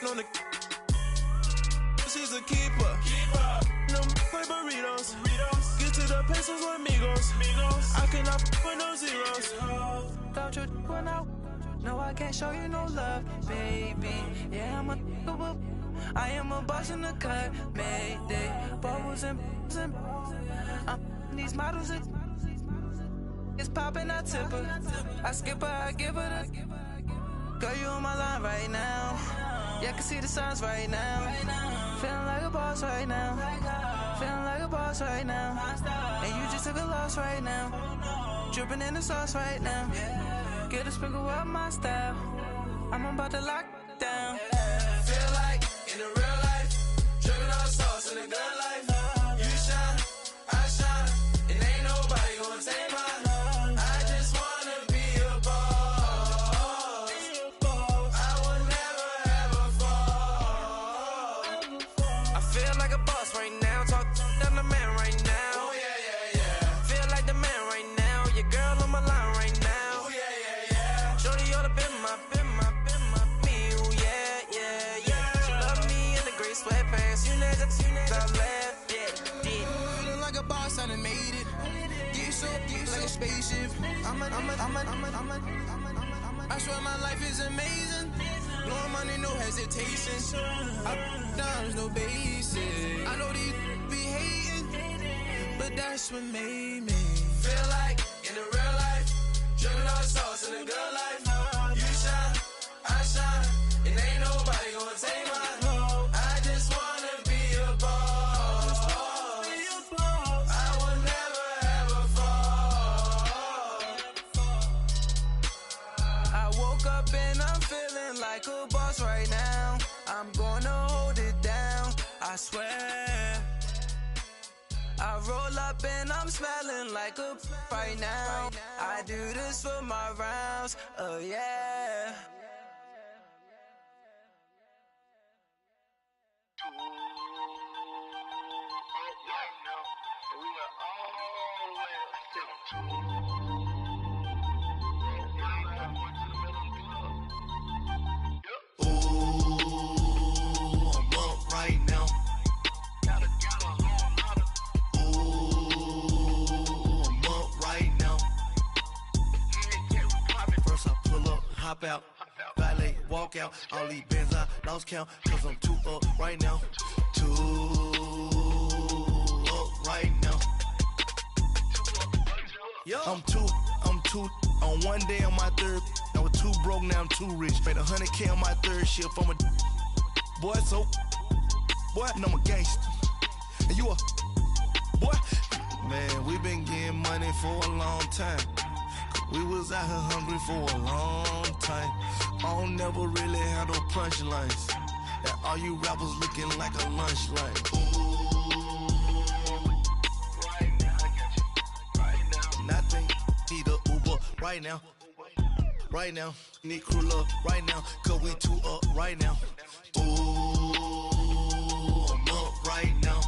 on the. She's a keeper. No burritos. Get to the pesos or amigos. I cannot put no zeros. Thought you'd run out. No, I can't show you no love, baby. Yeah, I am a boss in the cut. Mayday. Bubbles and these models are. It's popping, I tip her. I skip her, I give her the. Girl, you on my line right now. Yeah, I can see the signs right now. Feeling like a boss right now. Feeling like a boss right now. And you just took a loss right now. Dripping in the sauce right now. Get a sprinkle up my style. I'm about to lock down. Feel like in the real life, dripping on sauce in the good life. You shine, I shine, and ain't nobody gonna take mine. Spaceship. I swear my life is amazing. Blowing money, no hesitation. Up, downs, no basic. I know these be hating, but that's what made me feel like in the real life, dripping on sauce in the good life. You shine, I shine, and ain't nobody gonna take mine. I just wanna be a boss. Like a boss right now, I'm gonna hold it down, I swear. I roll up and I'm smelling like a right now. I do this for my rounds, oh yeah. Hop out, valet, walk out. All these bands I lost count, cause I'm too up right now. Too up right now. I'm too on one day on my third. I was too broke, now I'm too rich. Made 100K on my third shift from a boy, so boy, and I'm a gangster. And you a boy. Man, we been getting money for a long time. We was out here hungry for a long time. I don't never really have no punchlines. And all you rappers looking like a lunch line. Ooh, right now, I got you. Right now. Nothing, need a Uber right now. Right now, need crew love right now. Cause we too up right now. Ooh, I'm up right now.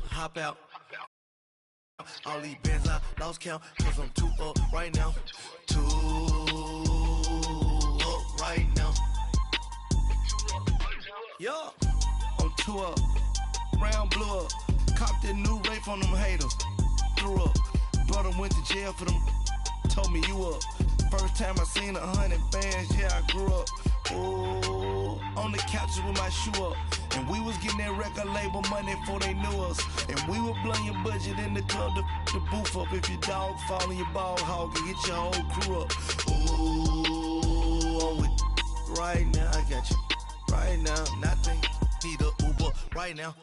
Hop out. All these bands I lost count, cause I'm too up right now. Too up right now. Yo, I'm too up. Round blew up. Copped that new rape from them haters. Threw up. Brother went to jail for them. Told me you up. First time I seen 100 bands, yeah, I grew up. Oh, on the couches with my shoe up. And we was getting that record label money before they knew us. And we were blowing your budget in the club to booth up. If your dog fall in your ball hog and get your whole crew up. Ooh, I'm with right now, I got you. Right now, nothing, need a Uber right now.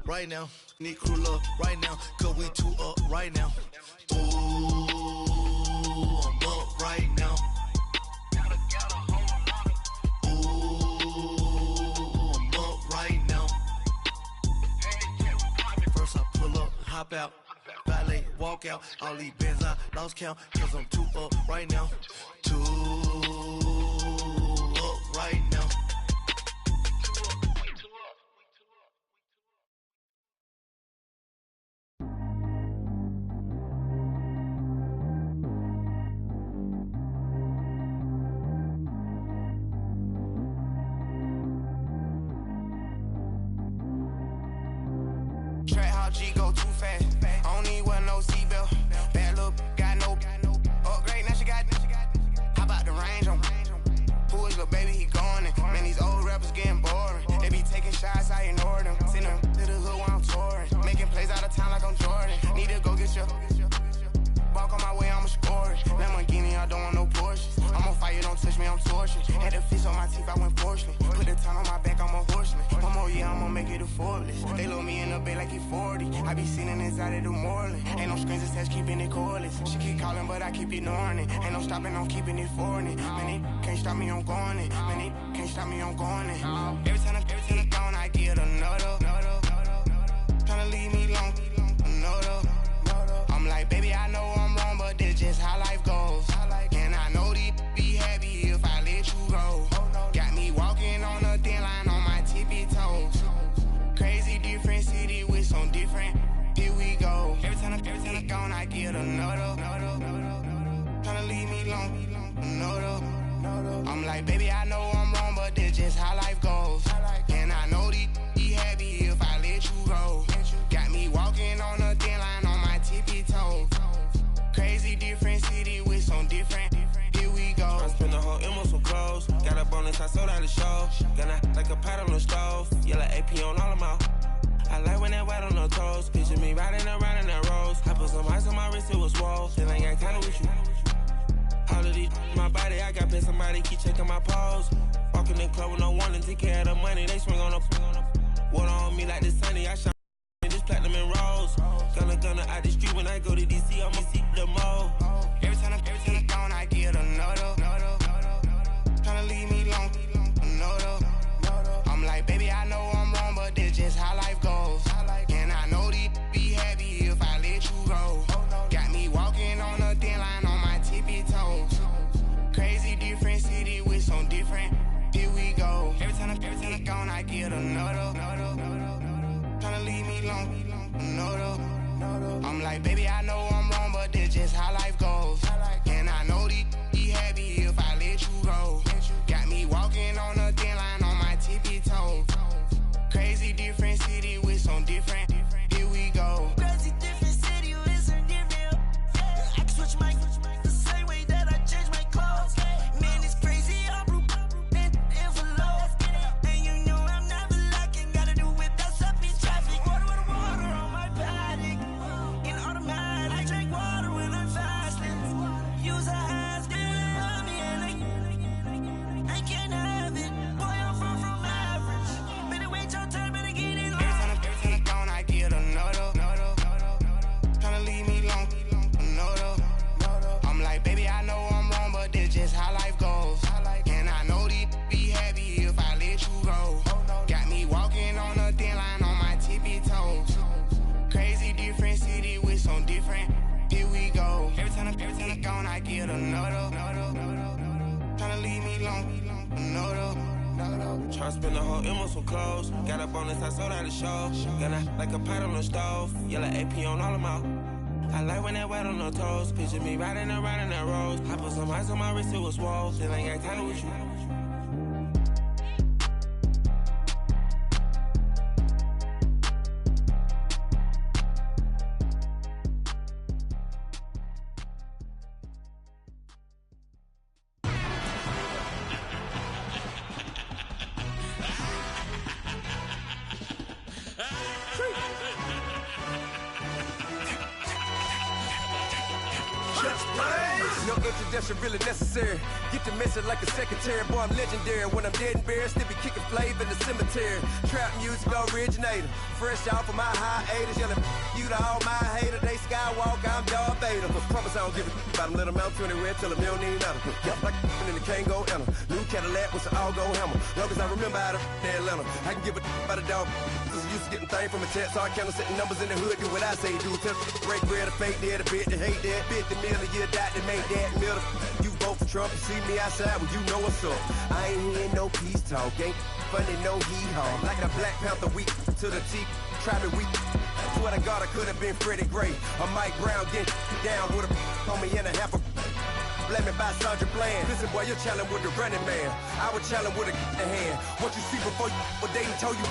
Right now, need crew love right now. Cause we too up right now. Ooh, I'm up right now. Hop out, valet, walk out. All these bands I lost count, cause I'm too up right now. Too up right now. G go too fast. I don't need wear no seatbelt. Bad little got no upgrade. Now she got. How about the range on? Who is little baby? He going in. Man, these old rappers getting boring. They be taking shots, I ignore them. Send them to the hood while I'm touring. Making plays out of town like I'm Jordan. Need to go get your. Walk on my way, I'ma score it. Lamborghini, I don't want no Porsches. I'm on fire, don't touch me, I'm torching. Had the fish on my teeth, I went fortunate. Put the time on my back, I'm a horseman. One more year, I'ma make it affordless. They load me in the bay like he 40. I be sitting inside of the Moreland. Ain't no screens attached, keeping it cordless. She keep calling, but I keep ignoring it. Ain't no stopping, I'm keeping it foreign it. Man, they can't stop me, I'm going it. Man, they can't stop me, I'm going it. Every time I'm gone, I get another. Tryna leave me alone, another. I'm like, baby, I know I'm wrong, but this just how life goes. And I know these be happy if I let you go. Got me walking on a thin line on my tippy toes. Crazy different city with some different. Here we go. Every time I'm gone, I get another. Tryna leave me alone, another. I'm like, baby, I know I'm wrong, but this just how life goes. And I know these be happy if I let you go. Got me walking on a thin line on my tippy toes. Crazy different city with some different. Here we go. I spent the whole M on some clothes. Got a bonus, I sold out the show. Gonna like a pot on the stove. Yellow AP on all of my. I like when that white on the toes. Picture me riding around in that rose. I put some ice on my wrist, it was swole. Still ain't got time with you. All of these, my body, I got pay somebody, keep checking my pose. Walking in club with no warning, take care of the money. They swing on the. Water on me like the sunny, I shine. This platinum and rose. Gonna out the street when I go to DC, I'ma see the mo. Every time I'm gone, I get another. Tryna leave me alone, another. I'm like, baby, I know I'm wrong, but this just how life goes. And I know these be happy if I let you go. Got me walking on a thin line on my tippy toes. Crazy different city with some different. Here we go. Every time I'm gone, I get another. Tryna leave me alone, another. I'm like, baby, I know I'm wrong, but this just how life goes. And I know these be happy if I let you go. Got me walking on a thin line on my tippy toes. Crazy different city with some different. Here we go. Crazy different city with some different. I can switch my the same way that I change my clothes. Man, it's crazy, I'm blue and envelope. And you know I'm never lacking. Gotta do without stopping traffic. Water on my paddock. In automatic, I drink water when I'm fasting. Use a hands, get on me and I can't have it. Boy, I'm from average. Better wait your turn, better get it on. Every time I'm gone, I get another. Tryna leave me alone, another. I'm like, baby, I know I'm wrong, but this just how life goes. And I know these be happy if I let you go. Got me walking on a thin line on my tippy toes. Crazy different city with some different. Here we go. Every time I'm gone, I get another. Tryna leave me alone, another. Tryna spend the whole M on some clothes. Got a bonus, I sold out the show. Gonna like a pot on the stove. Yellow AP on all of my. I like when that white on the toes. Picture me riding around in that rose. I put some ice on my wrist, it was swole. Still ain't got time with you. No introduction really necessary. Get the message like a secretary. Boy, I'm legendary. When I'm dead and buried, still be kicking flavor in the cemetery. Trap music originator. Fresh off of my hiatus. Yelling you to all my haters. They skywalk, I'm Darth Vader. Promise I don't give a about them. Let them out 20 red till them don't need nothing. Yup, like in the Kango enter. New Cadillac with some all-go hammer. Long as I remember out of Atlanta. I can give a about a dog. Used to getting things from a text. So I count setting numbers in the hood. Do what I say do. Tell break bread, a fake dead, a bit to hate that. 50 million, you die to make that middle. You vote for Trump, you see me outside, well, you know what's up. I ain't hearing no peace talk, ain't funny, no hee-haw. Like a Black Panther weak to the teeth, try me weak. Swear to God, I could have been Freddie Gray. Or Mike Brown getting down with a on me and a half a. blame it by Sandra Bland. Listen, boy, you're challenged with the running man. I was challenged with a hand. What you see before you, what they told you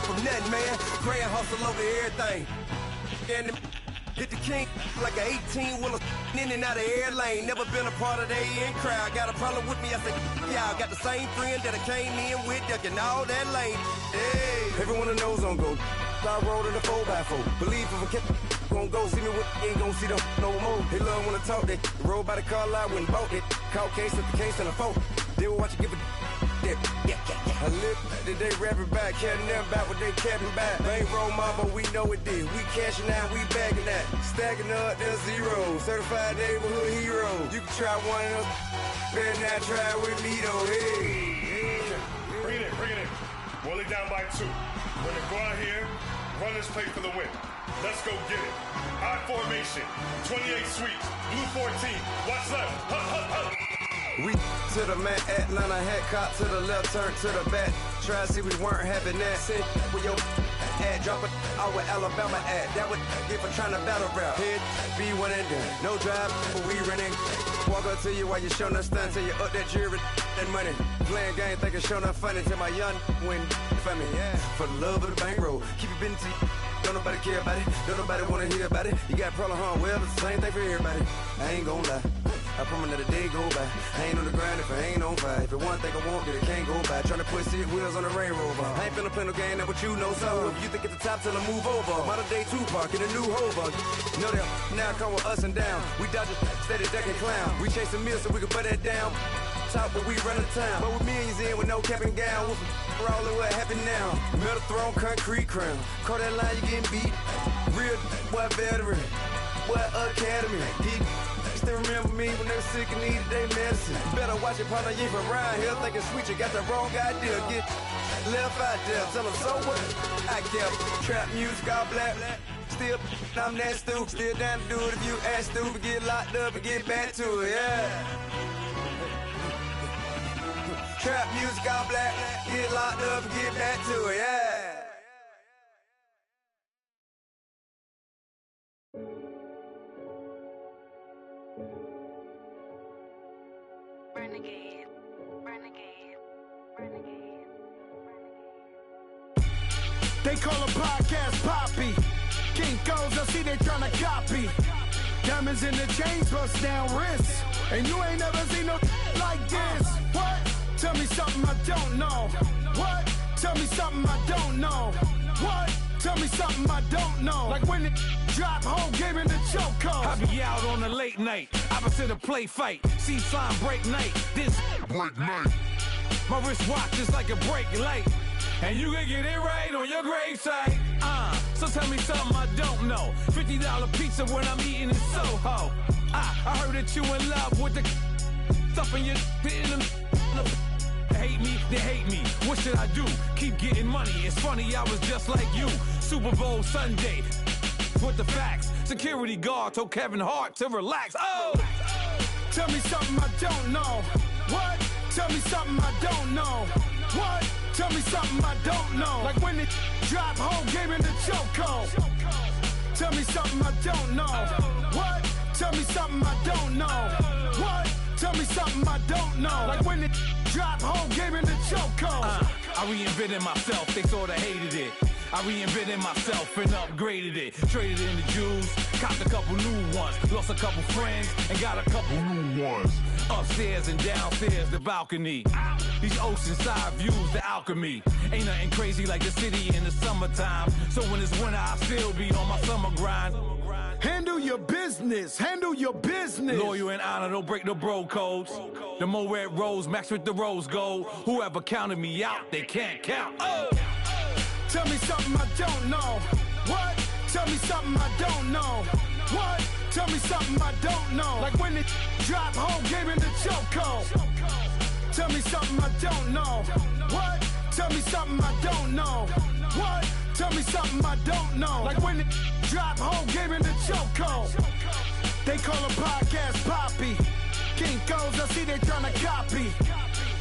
from nothing, man. Grand hustle over everything. And hit the king like an 18-wheeler in and out of air lane. Never been a part of the in crowd. Got a problem with me, I said, y'all got the same friend that I came in with, ducking all that lane. Hey, everyone that knows on go. I rolled in a 4x4. Believe if I kept gon' go see me with ain't gon' see them no more. They love when I talk, they roll by the car lot when bought it. Call case at the case and a phone. They will watch you give a yeah. I live that they rapping back, carrying them back what they capping back. They ain't roll my, but we know it did. We cashing out, we bagging that. Stacking up, there's zero. Certified neighborhood hero. You can try one of them, better not try with me though. Hey. Bring it in. Roll it down by 2. We're gonna go out here, run this play for the win. Let's go get it. I formation, 28 sweeps, blue 14. Watch left. Hup. We to the man, Atlanta hat cop to the left, turn to the back. Try to see we weren't having that. Sit with your ad, drop it out with Alabama ad. That would get for trying to battle rap. Head, be one and done. No drive, but we running. Walk up to you while you showing us stun till you up that jewelry and money. Playing game, thinking showing up funny till my young win for me. Yeah, for the love of the bankroll. Keep it busy. Don't nobody care about it. Don't nobody wanna hear about it. You got problem, huh? Well, it's the same thing for everybody. I ain't gon' lie. I promise that a day go by. I ain't on the grind if I ain't on fire. If it one thing I want, then it can't go by. Tryna put 6 wheels on the railroad. I ain't finna play no game, that what you know. So if you think at the top till I move over. Modern day Tupac in a new Hova. Know that now come with us and down. We dodge it, steady ducking clown. We chasing meals so we can put that down. Top, but we run the town. But with millions in with no cap and gown. We're all in what happened now. Metal throne, concrete crown. Call that line, you getting beat. Real boy veteran. Boy academy. Still remember me when they were sick and needed their medicine. Better watch it, partner, you from around here thinking sweet, you got the wrong idea. Get left out there, tell them so what? I kept trap music all black. Still, I'm that stupid. Still down to do it if you act stupid. Get locked up and get back to it, yeah. Trap music all black. Get locked up and get back to it, yeah. They call a podcast Poppy. King goes, I see they tryna copy. Diamonds in the chains, bust down wrists. And you ain't never seen no like this. What? Tell me something I don't know. What? Tell me something I don't know. What? Tell me something I don't know. Like when it drop, whole game in the chokehold. I be out on a late night, opposite a play fight. See sign break night, this break night. My wristwatch is like a break light. And you can get it right on your gravesite. So tell me something I don't know. $50 pizza when I'm eating in Soho. I heard that you in love with the stuff in your hitting them. Hate me, they hate me. What should I do? Keep getting money. It's funny, I was just like you. Super Bowl Sunday with the facts. Security guard told Kevin Hart to relax. Oh! Tell me something I don't know. What? Tell me something I don't know. What? Tell me something I don't know. Like when it drop, whole game in the chokehold. Tell me something I don't know. What? Tell me something I don't know. What? Tell me something I don't know. Like when it drop, whole game in the chokehold. I reinvented myself, they sorta hated it. I reinvented myself and upgraded it. Traded in the jewels, copped a couple new ones. Lost a couple friends and got a couple new ones. Upstairs and downstairs, the balcony. These oceanside views, the alchemy. Ain't nothing crazy like the city in the summertime. So when it's winter, I still be on my summer grind. Handle your business, handle your business. Loyal and honor, don't break the bro codes. The more red rose, max with the rose gold. Whoever counted me out, they can't count. Oh! Tell me something I don't know. What? Tell me something I don't know. What? Tell me something I don't know. Like when it drop, whole game in the chokehold. Tell me something I don't know. What? Tell me something I don't know. What? Tell me something I don't know. Like when it drop, whole game in the chokehold. They call a podcast Poppy. King goes, I see they tryna copy.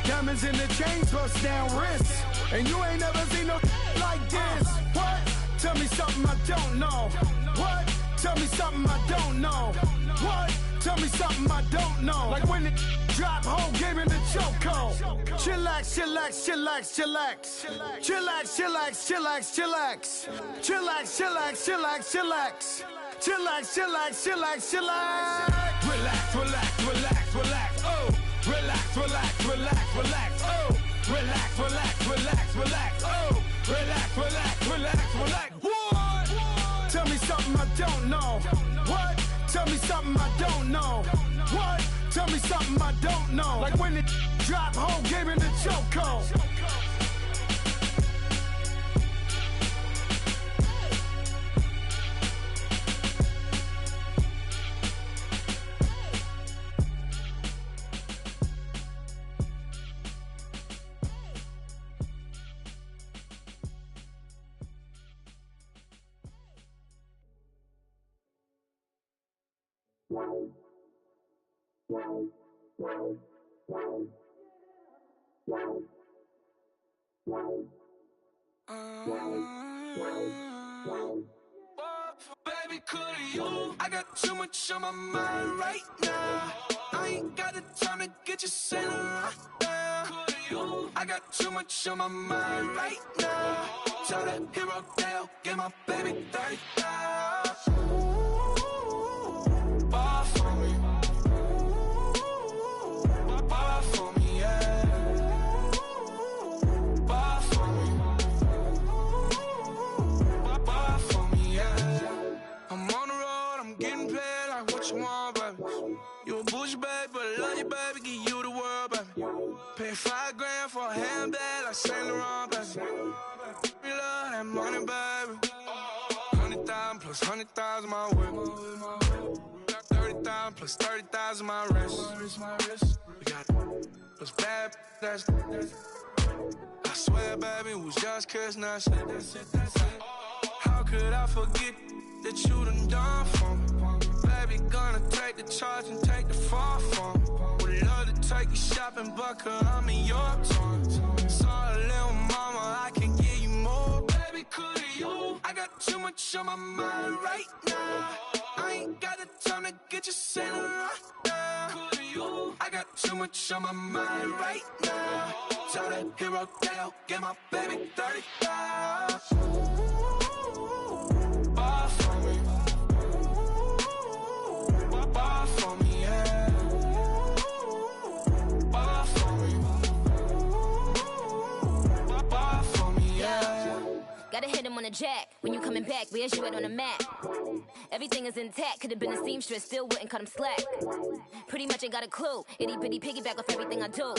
Diamonds in the chains, bust down wrists. And you ain't never seen no like this. What? Tell me something I don't know. What? Tell me something I don't know. What? Tell me something I don't know. Like when it drop, whole game in the chokehold. Chillax, chillax, chillax, chillax. Chillax, chillax, chillax, chillax. Chillax, chillax, chillax, chillax. Chillax, chillax, chillax, chillax. Relax, relax, relax, relax. Oh, relax, relax, relax, relax. Oh, relax, relax, relax, relax. Oh, relax, relax, relax, relax. What? Tell me something I don't know. What? Tell me something I don't know. What? Tell me something I don't know. Like when it drop, whole game in the chokehold. Baby, could you? I got too much on my mind right now. I ain't got the time to get you sailing right now. Could you? I got too much on my mind right now. Tell that hero Dale, get my baby 30,000. Ball for me. Ball for me, yeah. Ball for me. Ball for me, yeah. I'm on the road, I'm getting paid like what you want, baby. You a bougie, baby, but I love you, baby, give you the world, baby. Pay $5 grand for a handbag like Saint Laurent, baby. We love that money, baby. 100,000 plus 100,000 my whip. 30,000 plus 30,000 my wrist. We got those bad, that's. I swear, baby, it was just kissing us. How could I forget that you done for me? Baby, gonna take the charge and take the fall from me. Would love to take you shopping, but cause I'm in your time. Sorry, little mama, I can give you more. Baby, could you? I got too much on my mind right now. I ain't got the time to get you sailing right now. Could you? I got too much on my mind right now. Tell that hero Dale, get my baby 30,000. Ball for me. Ball for me, yeah. Ball for me. Ball for me, yeah. Gotta hit him on the jack. When you coming back, where's you at on the map? Everything is intact. Could've been a seamstress, still wouldn't cut him slack. Pretty much ain't got a clue. Itty bitty piggyback off everything I do.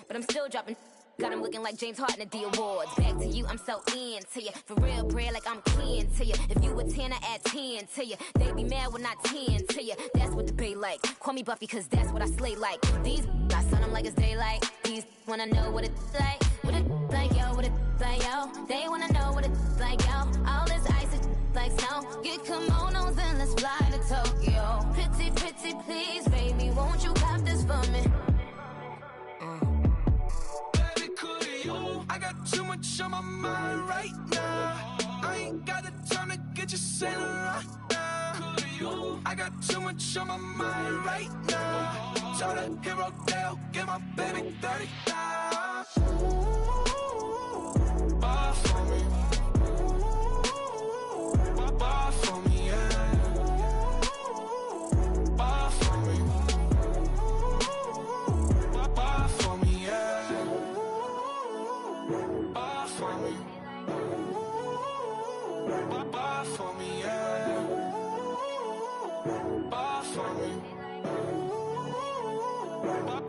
But I'm still dropping. Got him looking like James Harden at the awards. Back to you, I'm so into you. For real, bread, like I'm kin to you. If you a 10, I add 10 to you. They be mad when I 10 to you. That's what the bay like. Call me Buffy, cause that's what I slay like. These I son them like it's daylight. These wanna know what it's like. What it like, yo, what it like, yo. They wanna know what it's like, yo. All this ice is like snow. Get kimonos and let's fly to Tokyo. Pretty, pretty, please, baby, won't you cop this for me? I got too much on my mind right now. I ain't got the time to get you sailing right now. I got too much on my mind right now. Tell that hero Dale, get my baby 30,000. Ball for me. Ball for me, yeah. Ball for me. Ball for me, yeah. Ball for me. Ball for me, yeah. Ball for me.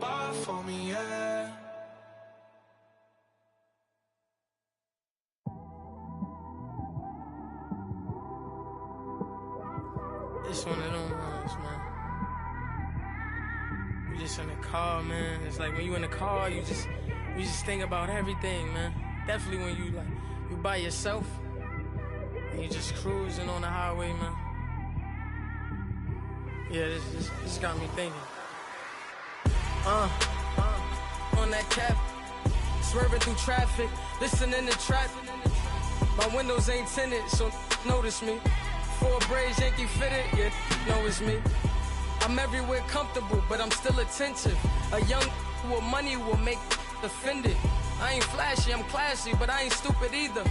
Ball for me, yeah. It's one of them ones, man. You just in the car, man. It's like when you in the car, you just think about everything, man. Definitely when you by yourself and you just cruising on the highway, man. Yeah, this got me thinking. On that cap, swerving through traffic, listening to trap. My windows ain't tinted, so notice me. 4 braids, Yankee fitted, yeah, know it's me. I I'm everywhere comfortable, but I'm still attentive. A young with money will make offended. I ain't flashy, I'm classy, but I ain't stupid either.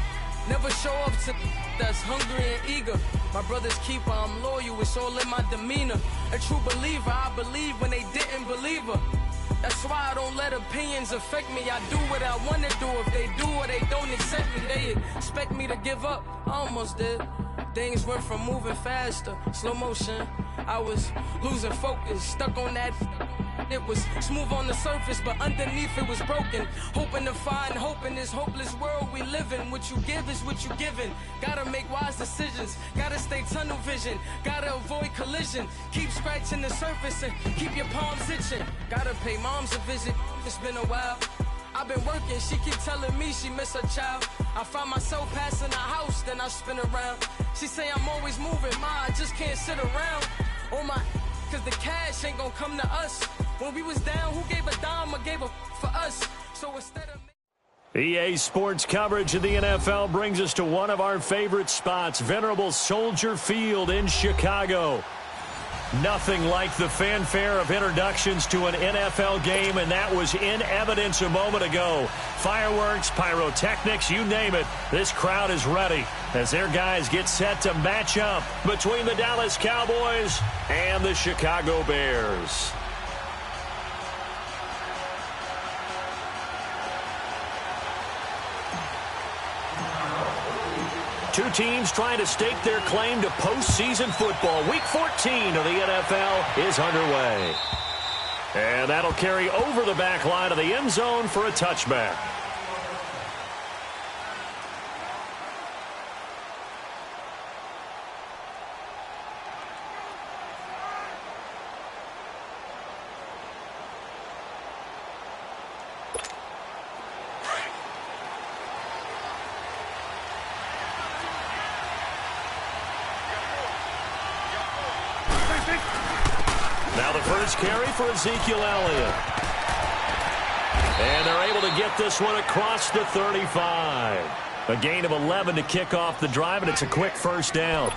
Never show up to that's hungry and eager. My brother's keeper, I'm loyal, it's all in my demeanor. A true believer, I believe when they didn't believe her. That's why I don't let opinions affect me. I do what I want to do. If they do or they don't accept me, they expect me to give up. I almost did. Things went from moving faster, slow motion. I was losing focus, stuck on that. It was smooth on the surface, but underneath it was broken. Hoping to find hope in this hopeless world we live in. What you give is what you given. Gotta make wise decisions. Gotta stay tunnel vision. Gotta avoid collision. Keep scratching the surface and keep your palms itching. Gotta pay moms a visit. It's been a while. I've been working, she keep telling me she miss her child. I find myself passing the house, then I spin around. She say I'm always moving, ma, I just can't sit around. Oh my, cause the cash ain't gonna come to us. When we was down, who gave a dime or gave a for us? So instead of EA Sports coverage of the NFL brings us to one of our favorite spots, venerable Soldier Field in Chicago. Nothing like the fanfare of introductions to an NFL game, and that was in evidence a moment ago. Fireworks, pyrotechnics, you name it. This crowd is ready as their guys get set to match up between the Dallas Cowboys and the Chicago Bears. Two teams trying to stake their claim to postseason football. Week 14 of the NFL is underway. And that'll carry over the back line of the end zone for a touchback. Now the first carry for Ezekiel Elliott. And they're able to get this one across the 35. A gain of 11 to kick off the drive, and it's a quick first down.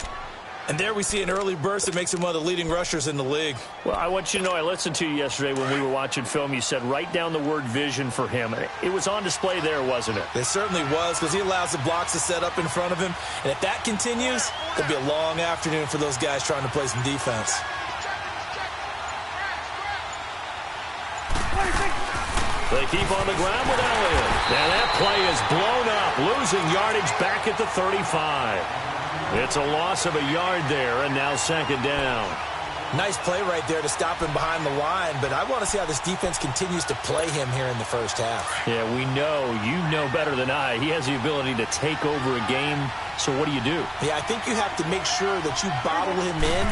And there we see an early burst that makes him one of the leading rushers in the league. Well, I want you to know, I listened to you yesterday when we were watching film. You said write down the word vision for him. It was on display there, wasn't it? It certainly was, because he allows the blocks to set up in front of him. And if that continues, it'll be a long afternoon for those guys trying to play some defense. They keep on the ground with Elliott. And that play is blown up, losing yardage back at the 35. It's a loss of a yard there, and now second down. Nice play right there to stop him behind the line, but I want to see how this defense continues to play him here in the first half. Yeah, we know. You know better than I. He has the ability to take over a game, so what do you do? Yeah, I think you have to make sure that you bottle him in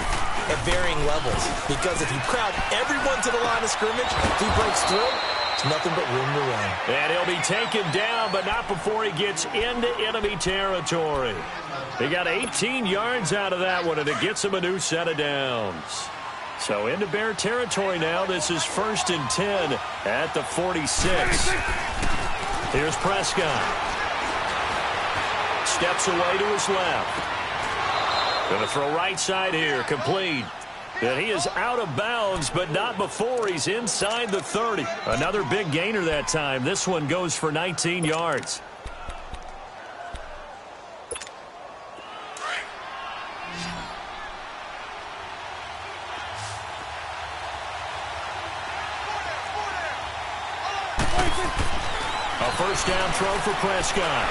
at varying levels, because if you crowd everyone to the line of scrimmage, if he breaks through, it's nothing but room to run. And he'll be taken down, but not before he gets into enemy territory. He got 18 yards out of that one, and it gets him a new set of downs. So into Bear territory now. This is 1st and 10 at the 46. Here's Prescott. Steps away to his left. Going to throw right side here, complete. And he is out of bounds, but not before he's inside the 30. Another big gainer that time. This one goes for 19 yards. A first down throw for Prescott.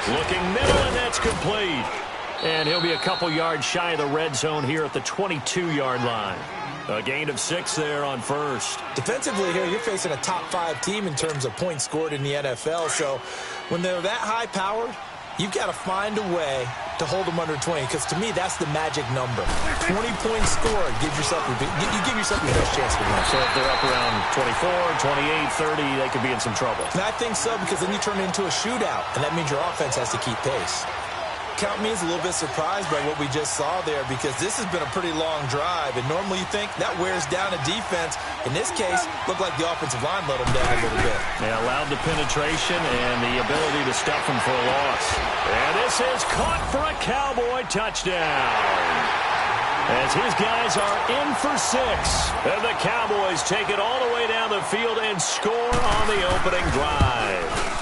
Looking middle, and that's complete. And he'll be a couple yards shy of the red zone here at the 22-yard line. A gain of 6 there on first. Defensively here, you're facing a top-5 team in terms of points scored in the NFL. So when they're that high-powered, you've got to find a way to hold them under 20, because to me, that's the magic number. 20 points scored, you give yourself your best chance to win. So if they're up around 24, 28, 30, they could be in some trouble. And I think so, because then you turn it into a shootout, and that means your offense has to keep pace. Count me as a little bit surprised by what we just saw there, because this has been a pretty long drive, and normally you think that wears down a defense. In this case, looked like the offensive line let them down a little bit. They allowed the penetration and the ability to stuff them for a loss. And this is caught for a Cowboy touchdown. as his guys are in for 6. And the Cowboys take it all the way down the field and score on the opening drive.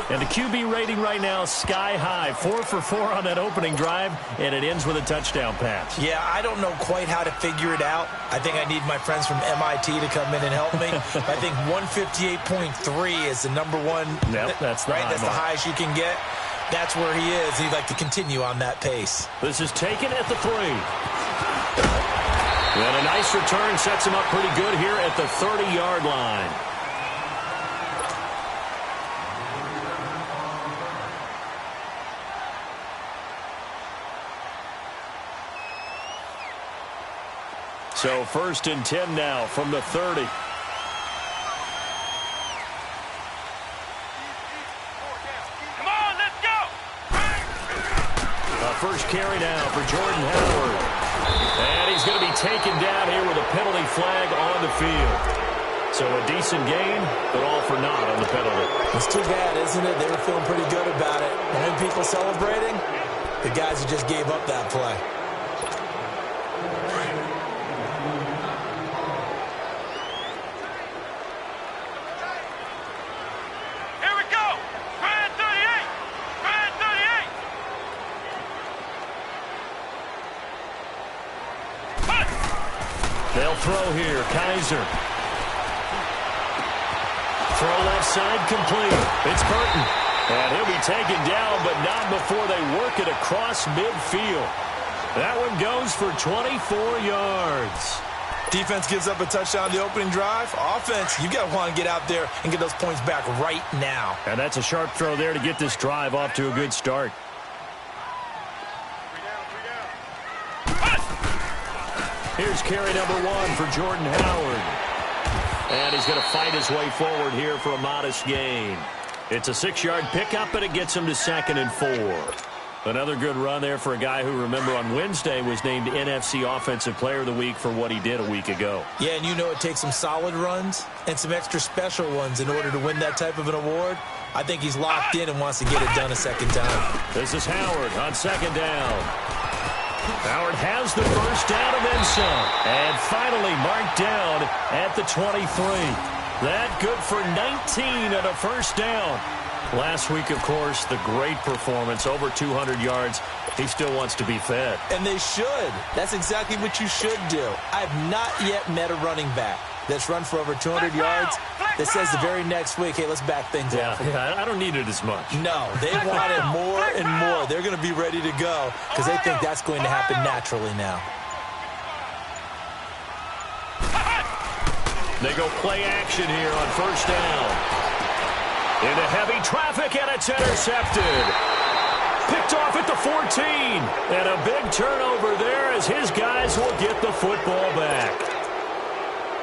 And the QB rating right now is sky high. 4 for 4 on that opening drive, and it ends with a touchdown pass. Yeah, I don't know quite how to figure it out. I think I need my friends from MIT to come in and help me. I think 158.3 is the number one. Yep, that's the right. That's the highest you can get. That's where he is. He'd like to continue on that pace. This is taken at the 3. And a nice return sets him up pretty good here at the 30-yard line. So 1st and 10 now from the 30. Come on, let's go! First carry now for Jordan Howard. And he's going to be taken down here with a penalty flag on the field. So a decent gain, but all for naught on the penalty. It's too bad, isn't it? They were feeling pretty good about it. And then people celebrating, the guys who just gave up that play. They'll throw here. Kaiser. Throw left side complete. It's Burton. And he'll be taken down, but not before they work it across midfield. That one goes for 24 yards. Defense gives up a touchdown the opening drive. Offense, you got to want to get out there and get those points back right now. And that's a sharp throw there to get this drive off to a good start. Here's carry number 1 for Jordan Howard. And he's going to fight his way forward here for a modest gain. It's a 6-yard pickup, and it gets him to 2nd and 4. Another good run there for a guy who, remember, on Wednesday was named NFC Offensive Player of the Week for what he did a week ago. Yeah, and you know it takes some solid runs and some extra special ones in order to win that type of an award. I think he's locked in and wants to get it done a second time. This is Howard on 2nd down. Howard has the first down and then some. And finally marked down at the 23. That good for 19 and a first down. Last week, of course, the great performance, over 200 yards. He still wants to be fed. And they should. That's exactly what you should do. I've not yet met a running back that's run for over 200 yards that says the very next week, hey, let's back things up. Yeah, I don't need it as much. No, they want it more and more. They're going to be ready to go because they think that's going to happen naturally now. They go play action here on first down. Into heavy traffic, and it's intercepted. Picked off at the 14. And a big turnover there as his guys will get the football back.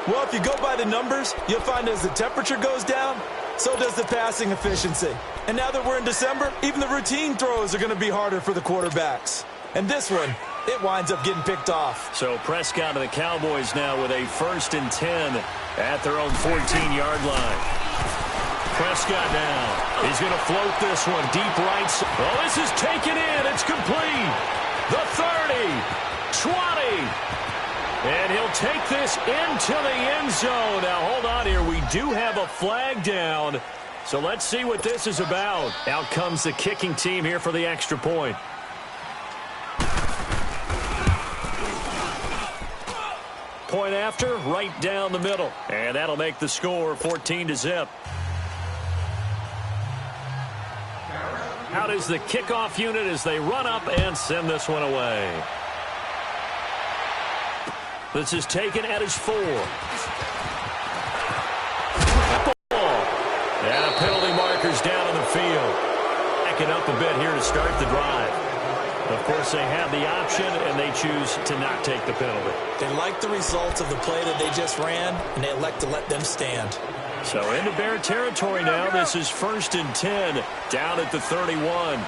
Well, if you go by the numbers, you'll find as the temperature goes down, so does the passing efficiency. And now that we're in December, even the routine throws are going to be harder for the quarterbacks. And this one, it winds up getting picked off. So Prescott and the Cowboys now with a 1st and 10 at their own 14-yard line. Prescott now. He's going to float this one deep right. Oh, this is taken in. It's complete. The 30, 20. And he'll take this into the end zone. Now, hold on here. We do have a flag down. So let's see what this is about. Out comes the kicking team here for the extra point. Point after, right down the middle. And that'll make the score 14-0. Out is the kickoff unit as they run up and send this one away. This is taken at his 4. And a penalty marker's down on the field. Backing up a bit here to start the drive. Of course, they have the option, and they choose to not take the penalty. They like the results of the play that they just ran, and they elect to let them stand. So into Bear territory now. This is 1st and 10 down at the 31.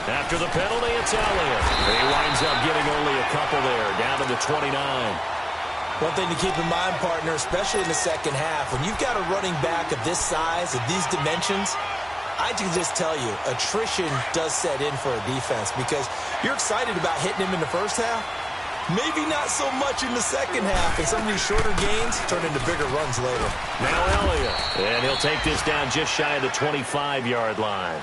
After the penalty, it's Elliott. He winds up getting only a couple there, down to the 29. One thing to keep in mind, partner, especially in the second half, when you've got a running back of this size, of these dimensions, I can just tell you, attrition does set in for a defense because you're excited about hitting him in the first half. Maybe not so much in the second half, and some of these shorter gains turn into bigger runs later. Now Elliott, and he'll take this down just shy of the 25-yard line.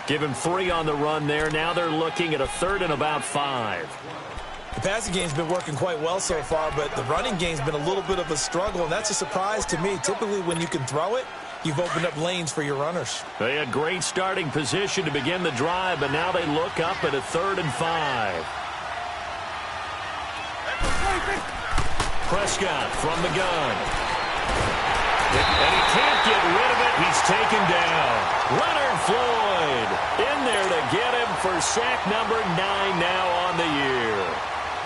Give him 3 on the run there. Now they're looking at a 3rd and about 5. The passing game's been working quite well so far, but the running game's been a little bit of a struggle, and that's a surprise to me. Typically, when you can throw it, you've opened up lanes for your runners. They had great starting position to begin the drive, but now they look up at a 3rd and 5. Prescott from the gun. And he can't get rid of it. He's taken down. Leonard Floyd in there to get him for sack number 9 now on the year.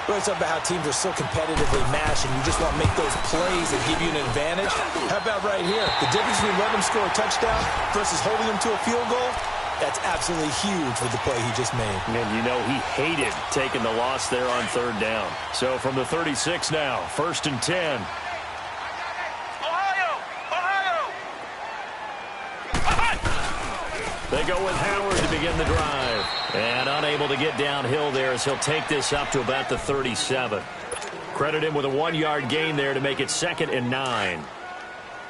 Well, it's about how teams are so competitively matched, and you just want to make those plays that give you an advantage. How about right here? The difference between letting them score a touchdown versus holding them to a field goal, that's absolutely huge with the play he just made. And you know he hated taking the loss there on 3rd down. So from the 36 now, 1st and 10. They go with Howard to begin the drive. And unable to get downhill there as he'll take this up to about the 37. Credit him with a 1-yard gain there to make it 2nd and 9.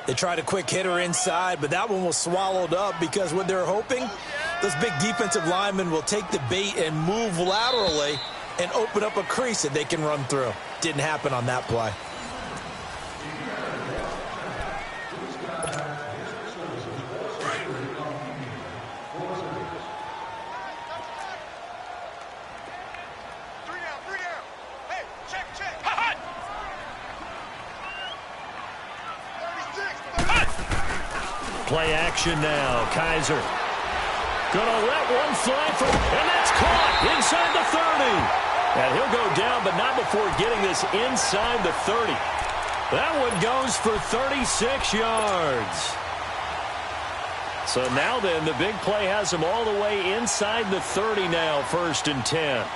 They tried a quick hitter inside, but that one was swallowed up because what they're hoping, those big defensive linemen will take the bait and move laterally and open up a crease that they can run through. Didn't happen on that play. Play action now. Kaiser gonna let one fly for, and that's caught inside the 30. And he'll go down, but not before getting this inside the 30. That one goes for 36 yards. So now then, the big play has him all the way inside the 30 now, 1st and 10.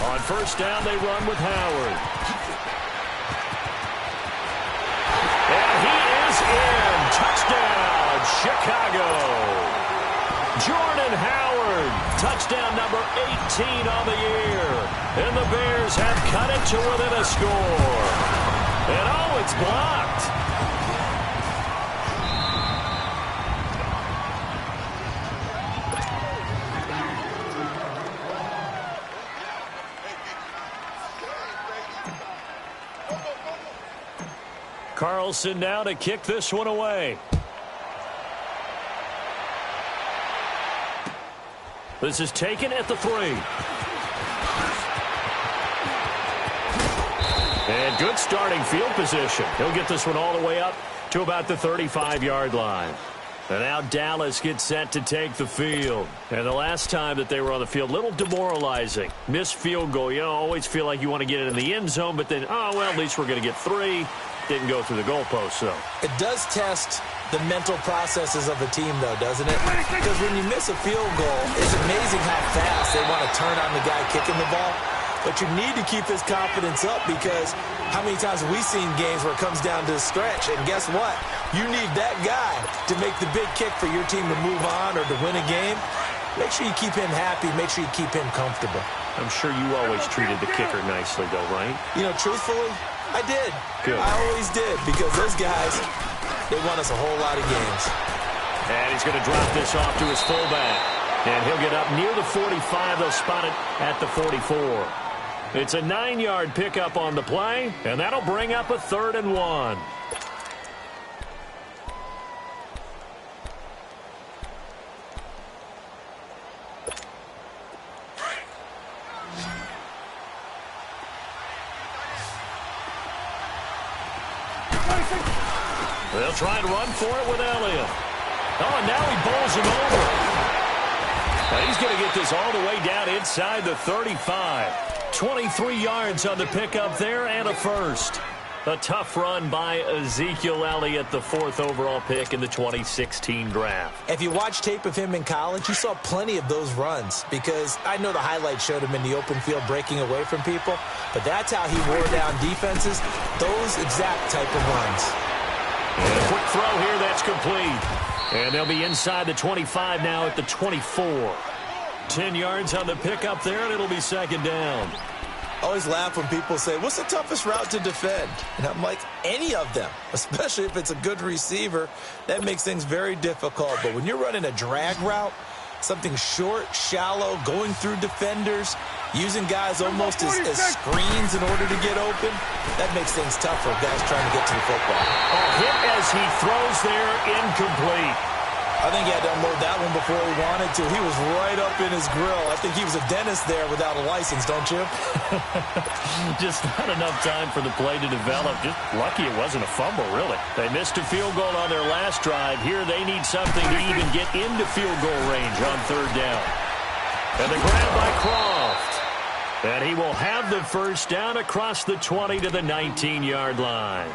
On 1st down, they run with Howard. In. Touchdown, Chicago. Jordan Howard, touchdown number 18 on the year. And the Bears have cut it to within a score. And oh, it's blocked. Carlson now to kick this one away. This is taken at the 3. And good starting field position. He'll get this one all the way up to about the 35-yard line. And now Dallas gets set to take the field. And the last time that they were on the field, a little demoralizing. Missed field goal. You know, always feel like you want to get it in the end zone, but then, oh, well, at least we're going to get 3. Didn't go through the goalpost, though. It does test the mental processes of a team, though, doesn't it? Because when you miss a field goal, it's amazing how fast they want to turn on the guy kicking the ball. But you need to keep his confidence up because how many times have we seen games where it comes down to a stretch? And guess what? You need that guy to make the big kick for your team to move on or to win a game. Make sure you keep him happy. Make sure you keep him comfortable. I'm sure you always treated the kicker nicely, though, right? You know, truthfully, I did. Good. I always did because those guys, they won us a whole lot of games. And he's going to drop this off to his fullback. And he'll get up near the 45. They'll spot it at the 44. It's a 9-yard pickup on the play, and that'll bring up a 3rd and 1. They'll try and run for it with Elliott. Oh, and now he bowls him over. Now he's going to get this all the way down inside the 35. 23 yards on the pickup there and a first. A tough run by Ezekiel Elliott, the 4th overall pick in the 2016 draft. If you watch tape of him in college, you saw plenty of those runs because I know the highlights showed him in the open field breaking away from people, but that's how he wore down defenses, those exact type of runs. And a quick throw here, that's complete. And they'll be inside the 25 now at the 24. 10 yards on the pickup there, and it'll be second down. I always laugh when people say, what's the toughest route to defend? And I'm like, any of them, especially if it's a good receiver. That makes things very difficult. But when you're running a drag route, something short, shallow, going through defenders, using guys almost as screens in order to get open, that makes things tough for guys trying to get to the football. Hit as he throws there, incomplete. I think he had to unload that one before he wanted to. He was right up in his grill. I think he was a dentist there without a license, don't you? Just not enough time for the play to develop. Just lucky it wasn't a fumble, really. They missed a field goal on their last drive. Here they need something to even get into field goal range on third down. And the grab by Croft. And he will have the first down across the 20 to the 19-yard line.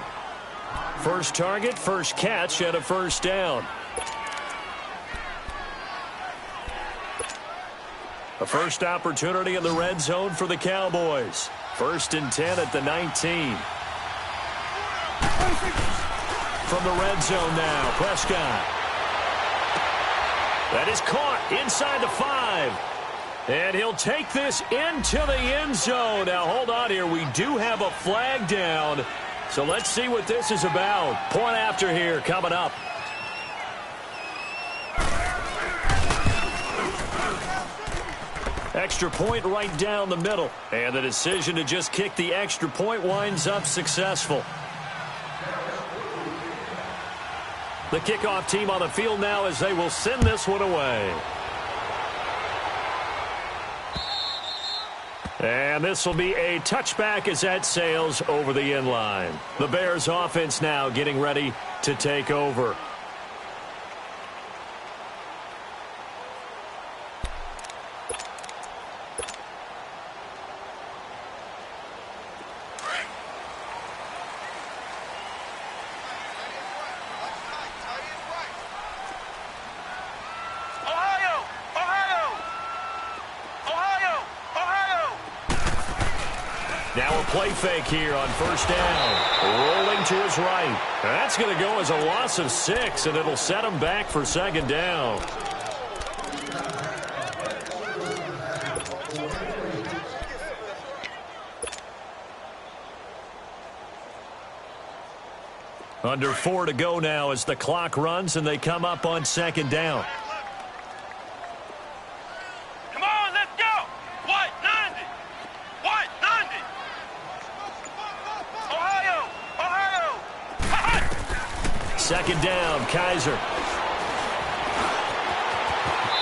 First target, first catch, and a first down. A first opportunity in the red zone for the Cowboys. 1st and 10 at the 19. From the red zone now, Prescott. That is caught inside the 5. And he'll take this into the end zone. Now, hold on here. We do have a flag down. So let's see what this is about. Point after here coming up. Extra point right down the middle. And the decision to just kick the extra point winds up successful. The kickoff team on the field now as they will send this one away. And this will be a touchback as that sails over the end line. The Bears offense now getting ready to take over. Now a play fake here on first down. Rolling to his right. That's going to go as a loss of 6, and it'll set him back for second down. Under 4 to go now as the clock runs, and they come up on second down. Second down, Kaiser.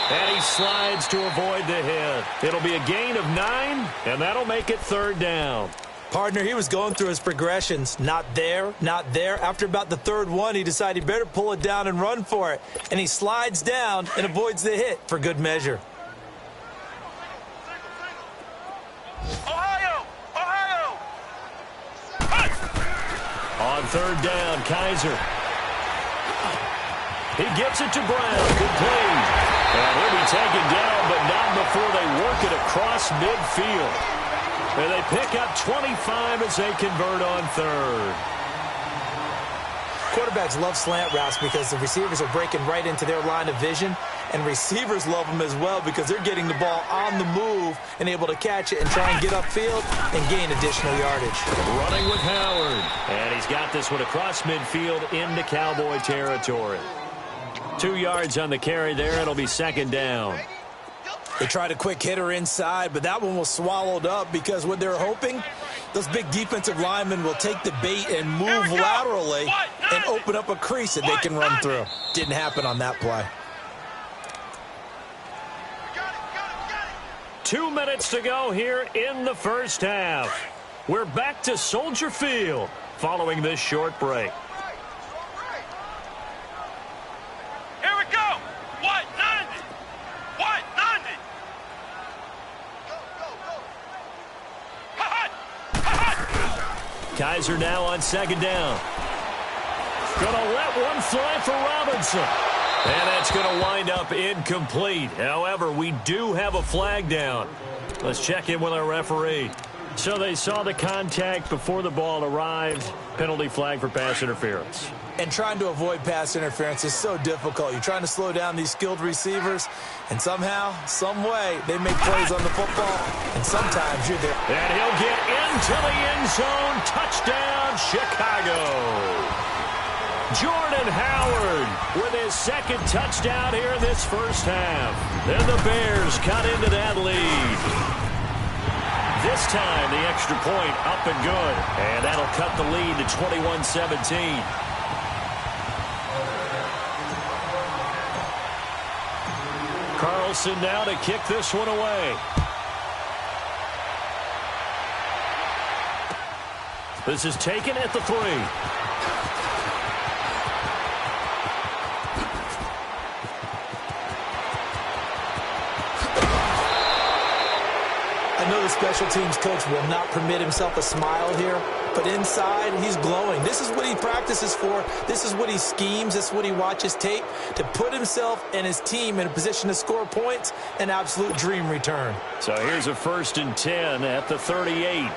And he slides to avoid the hit. It'll be a gain of 9, and that'll make it third down. Partner, he was going through his progressions. Not there, not there. After about the third one, he decided he better pull it down and run for it. And he slides down and avoids the hit for good measure. On third down, Kaiser. He gets it to Brown. Good play. And he'll be taken down, but not before they work it across midfield. And they pick up 25 as they convert on third. Quarterbacks love slant routes because the receivers are breaking right into their line of vision. And receivers love them as well because they're getting the ball on the move and able to catch it and try and get upfield and gain additional yardage. Running with Howard. And he's got this one across midfield into Cowboy territory. 2 yards on the carry there. It'll be second down. They tried a quick hitter inside, but that one was swallowed up because what they're hoping, those big defensive linemen will take the bait and move laterally and open up a crease that they can run through. Didn't happen on that play. 2 minutes to go here in the first half. We're back to Soldier Field following this short break. Here we go. What? 90. What? 90. Kaiser now on second down. Gonna let one fly for Robinson. And that's going to wind up incomplete. However, we do have a flag down. Let's check in with our referee. So they saw the contact before the ball arrived. Penalty flag for pass interference. And trying to avoid pass interference is so difficult. You're trying to slow down these skilled receivers, and somehow, some way, they make plays on the football, and sometimes you're there. And he'll get into the end zone. Touchdown, Chicago. Jordan Howard with his second touchdown here in this first half. Then the Bears cut into that lead. This time, the extra point up and good. And that'll cut the lead to 21-17. Carlson now to kick this one away. This is taken at the 3. I know the special teams coach will not permit himself a smile here, but inside, he's glowing. This is what he practices for. This is what he schemes. This is what he watches tape to put himself and his team in a position to score points. An absolute dream return. So here's a 1st and 10 at the 38.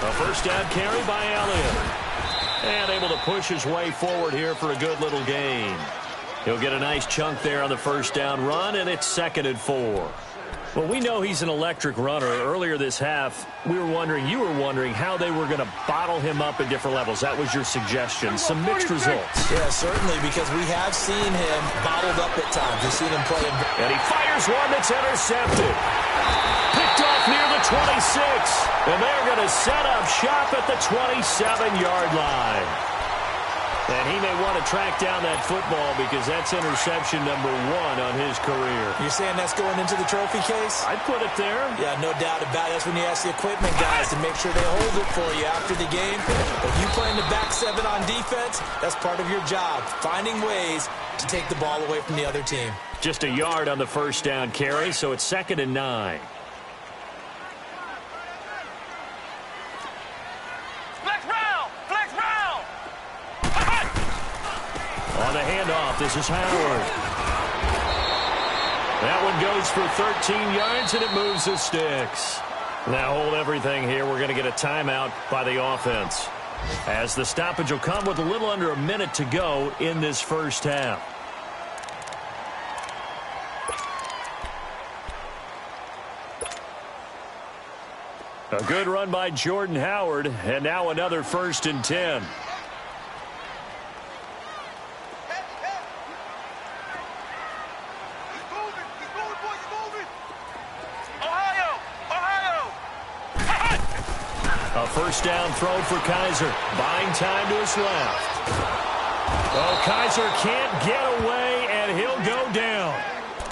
A first down carry by Elliott. And able to push his way forward here for a good little gain. He'll get a nice chunk there on the first down run, and it's 2nd and 4. Well, we know he's an electric runner. Earlier this half, you were wondering how they were going to bottle him up at different levels. That was your suggestion. Some mixed results. Yeah, certainly, because we have seen him bottled up at times. We've seen him play. And he fires one that's intercepted. Picked off near the 26. And they're going to set up shop at the 27-yard line. And he may want to track down that football because that's interception number 1 on his career. You're saying that's going into the trophy case? I'd put it there. Yeah, no doubt about it. That's when you ask the equipment guys to make sure they hold it for you after the game. If you play in the back 7 on defense, that's part of your job, finding ways to take the ball away from the other team. Just a yard on the first down carry, so it's 2nd and 9. On the handoff, this is Howard. That one goes for 13 yards, and it moves the sticks. Now hold everything here. We're going to get a timeout by the offense, as the stoppage will come with a little under a minute to go in this first half. A good run by Jordan Howard, and now another 1st and 10. A first down throw for Kaiser. Buying time to his left. Oh, Kaiser can't get away, and he'll go down.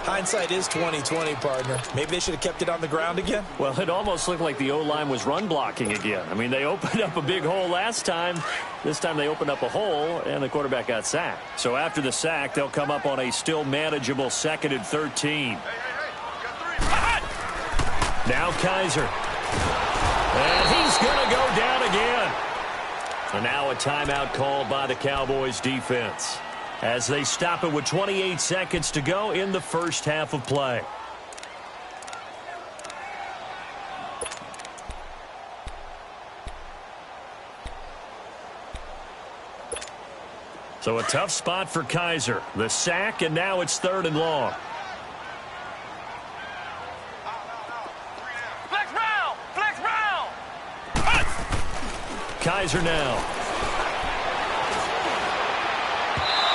Hindsight is 20/20, partner. Maybe they should have kept it on the ground again. Well, it almost looked like the O-line was run blocking again. I mean, they opened up a big hole last time. This time they opened up a hole, and the quarterback got sacked. So after the sack, they'll come up on a still manageable 2nd and 13. Now Kaiser. And he's going to go down again. And now a timeout called by the Cowboys defense, as they stop it with 28 seconds to go in the first half of play. So a tough spot for Kaiser. The sack, and now it's 3rd and long. Kaiser now.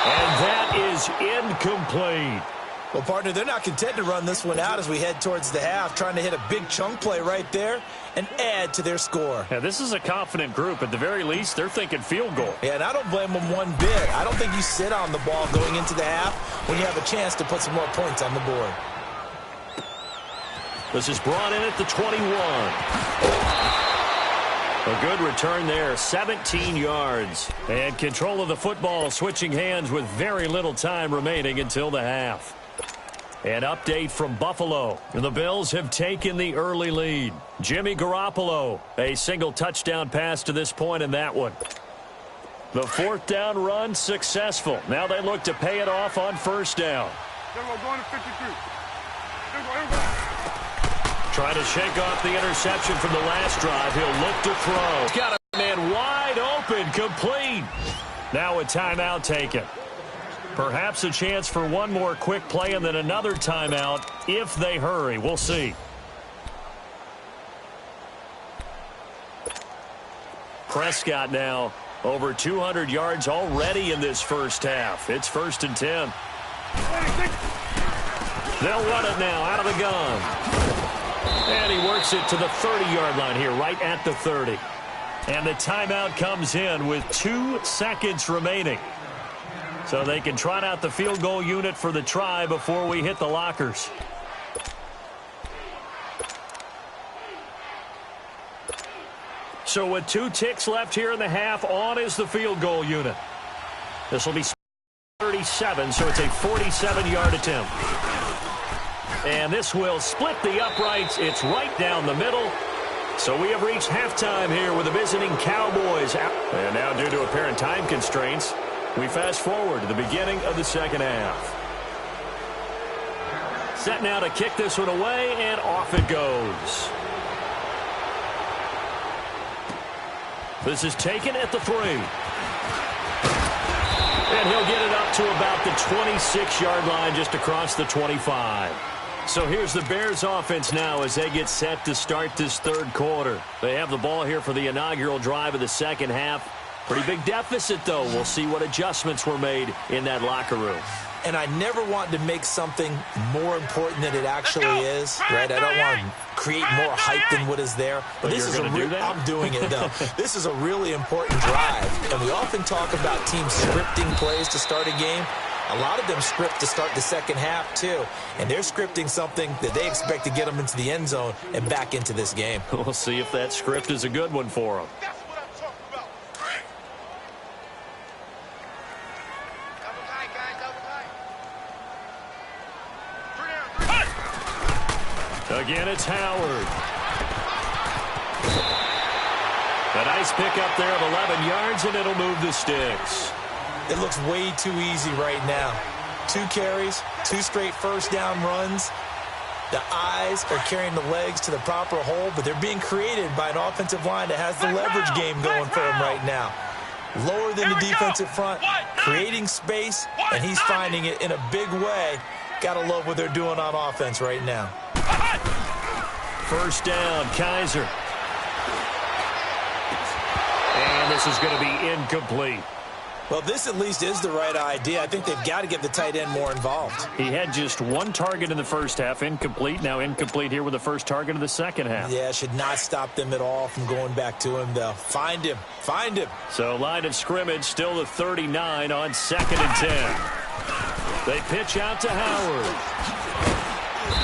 And that is incomplete. Well, partner, they're not content to run this one out as we head towards the half, trying to hit a big chunk play right there and add to their score. Yeah, this is a confident group. At the very least, they're thinking field goal. Yeah, and I don't blame them one bit. I don't think you sit on the ball going into the half when you have a chance to put some more points on the board. This is brought in at the 21. A good return there, 17 yards. And control of the football, switching hands with very little time remaining until the half. An update from Buffalo. The Bills have taken the early lead. Jimmy Garoppolo, a single touchdown pass to this point in that one. The fourth down run successful. Now they look to pay it off on first down. Going to 53. Trying to shake off the interception from the last drive. He'll look to throw. He's got a man wide open, complete. Now a timeout taken. Perhaps a chance for one more quick play and then another timeout if they hurry. We'll see. Prescott now over 200 yards already in this first half. It's 1st and 10. They'll run it now out of the gun. And he works it to the 30-yard line here, right at the 30. And the timeout comes in with 2 seconds remaining. So they can trot out the field goal unit for the try before we hit the lockers. So with 2 ticks left here in the half, on is the field goal unit. This will be 37, so it's a 47-yard attempt. And this will split the uprights. It's right down the middle. So we have reached halftime here with the visiting Cowboys. And now due to apparent time constraints, we fast forward to the beginning of the second half. Set now to kick this one away, and off it goes. This is taken at the 3. And he'll get it up to about the 26-yard line, just across the 25. So here's the Bears offense now as they get set to start this third quarter. They have the ball here for the inaugural drive of the second half. Pretty big deficit, though. We'll see what adjustments were made in that locker room. And I never want to make something more important than it actually is, right? I don't want to create more hype than what is there. But this is I'm doing it, though. This is a really important drive. And we often talk about teams scripting plays to start a game. A lot of them script to start the second half, too. And they're scripting something that they expect to get them into the end zone and back into this game. We'll see if that script is a good one for them. Again, it's Howard. A nice pickup there of 11 yards, and it'll move the sticks. It looks way too easy right now. 2 carries, 2 straight first down runs. The eyes are carrying the legs to the proper hole, but they're being created by an offensive line that has the leverage game going for them right now. Lower than the defensive front, creating space, and he's finding it in a big way. Gotta love what they're doing on offense right now. First down, Kaiser. And this is going to be incomplete. Well, this at least is the right idea. I think they've got to get the tight end more involved. He had just 1 target in the first half, incomplete. Now incomplete here with the first target of the second half. Yeah, should not stop them at all from going back to him, though. Find him. Find him. So line of scrimmage still the 39 on 2nd and 10. They pitch out to Howard.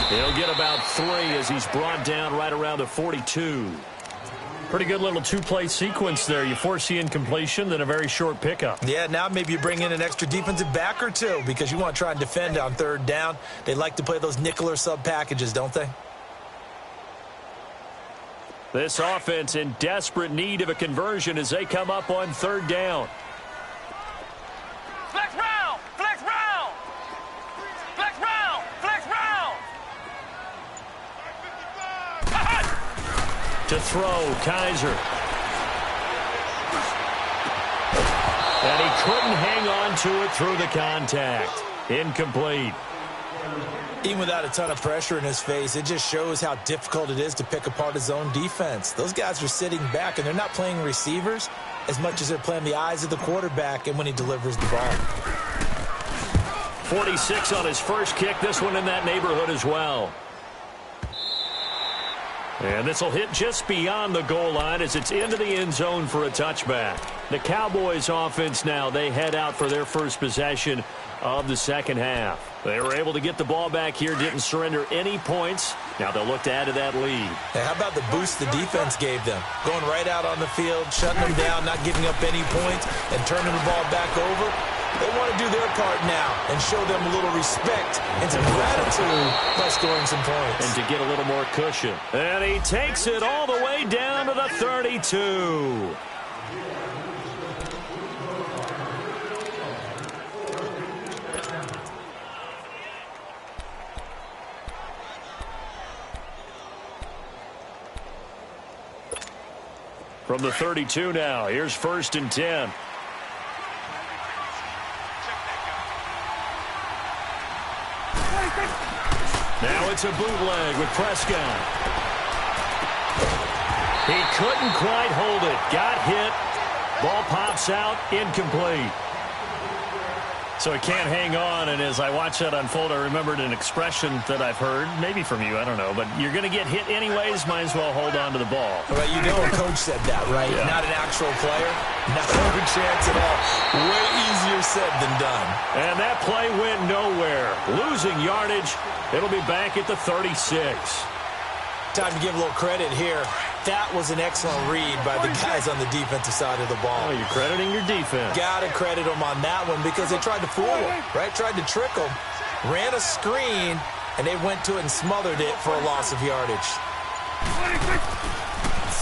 He'll get about 3 as he's brought down right around the 42. Pretty good little 2-play sequence there. You force the incompletion, then a very short pickup. Yeah, now maybe you bring in an extra defensive back or 2 because you want to try and defend on 3rd down. They like to play those nickel or sub packages, don't they? This offense in desperate need of a conversion as they come up on 3rd down. Flex round! Flex round! Flex round! Flex round! To throw, Kaiser. And he couldn't hang on to it through the contact. Incomplete. Even without a ton of pressure in his face, it just shows how difficult it is to pick apart his own defense. Those guys are sitting back, and they're not playing receivers as much as they're playing the eyes of the quarterback and when he delivers the ball. 46 on his first kick. This one in that neighborhood as well. And this will hit just beyond the goal line as it's into the end zone for a touchback. The Cowboys offense now, they head out for their first possession of the second half. They were able to get the ball back here, didn't surrender any points. Now they'll look to add to that lead. Hey, how about the boost the defense gave them? Going right out on the field, shutting them down, not giving up any points, and turning the ball back over. They want to do their part now and show them a little respect and some gratitude by scoring some points. And to get a little more cushion. And he takes it all the way down to the 32. From the 32 now, here's 1st and 10. Now it's a bootleg with Prescott. He couldn't quite hold it. Got hit. Ball pops out. Incomplete. So he can't hang on, and as I watch that unfold, I remembered an expression that I've heard, maybe from you, I don't know, but you're going to get hit anyways, might as well hold on to the ball. Well, you know a coach said that, right? Yeah. Not an actual player. Not a chance at all. Way easier said than done. And that play went nowhere. Losing yardage. It'll be back at the 36. Time to give a little credit here. That was an excellent read by the guys on the defensive side of the ball. Oh, you're crediting your defense. Got to credit them on that one because they tried to fool them, right? Tried to trick them. Ran a screen, and they went to it and smothered it for a loss of yardage.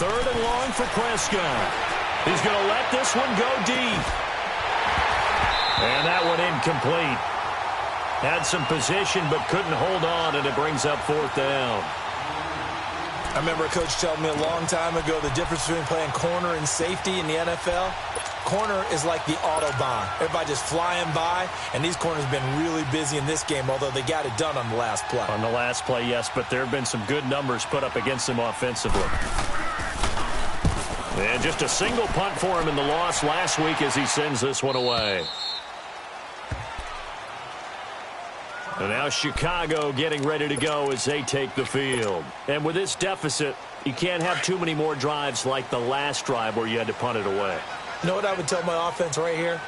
3rd and long for Prescott. He's going to let this one go deep. And that one incomplete. Had some position but couldn't hold on, and it brings up 4th down. I remember a coach telling me a long time ago the difference between playing corner and safety in the NFL. Corner is like the Autobahn. Everybody just flying by, and these corners have been really busy in this game, although they got it done on the last play. On the last play, yes, but there have been some good numbers put up against them offensively. And just a single punt for him in the loss last week as he sends this one away. And now Chicago getting ready to go as they take the field. And with this deficit, you can't have too many more drives like the last drive where you had to punt it away. You know what I would tell my offense right here?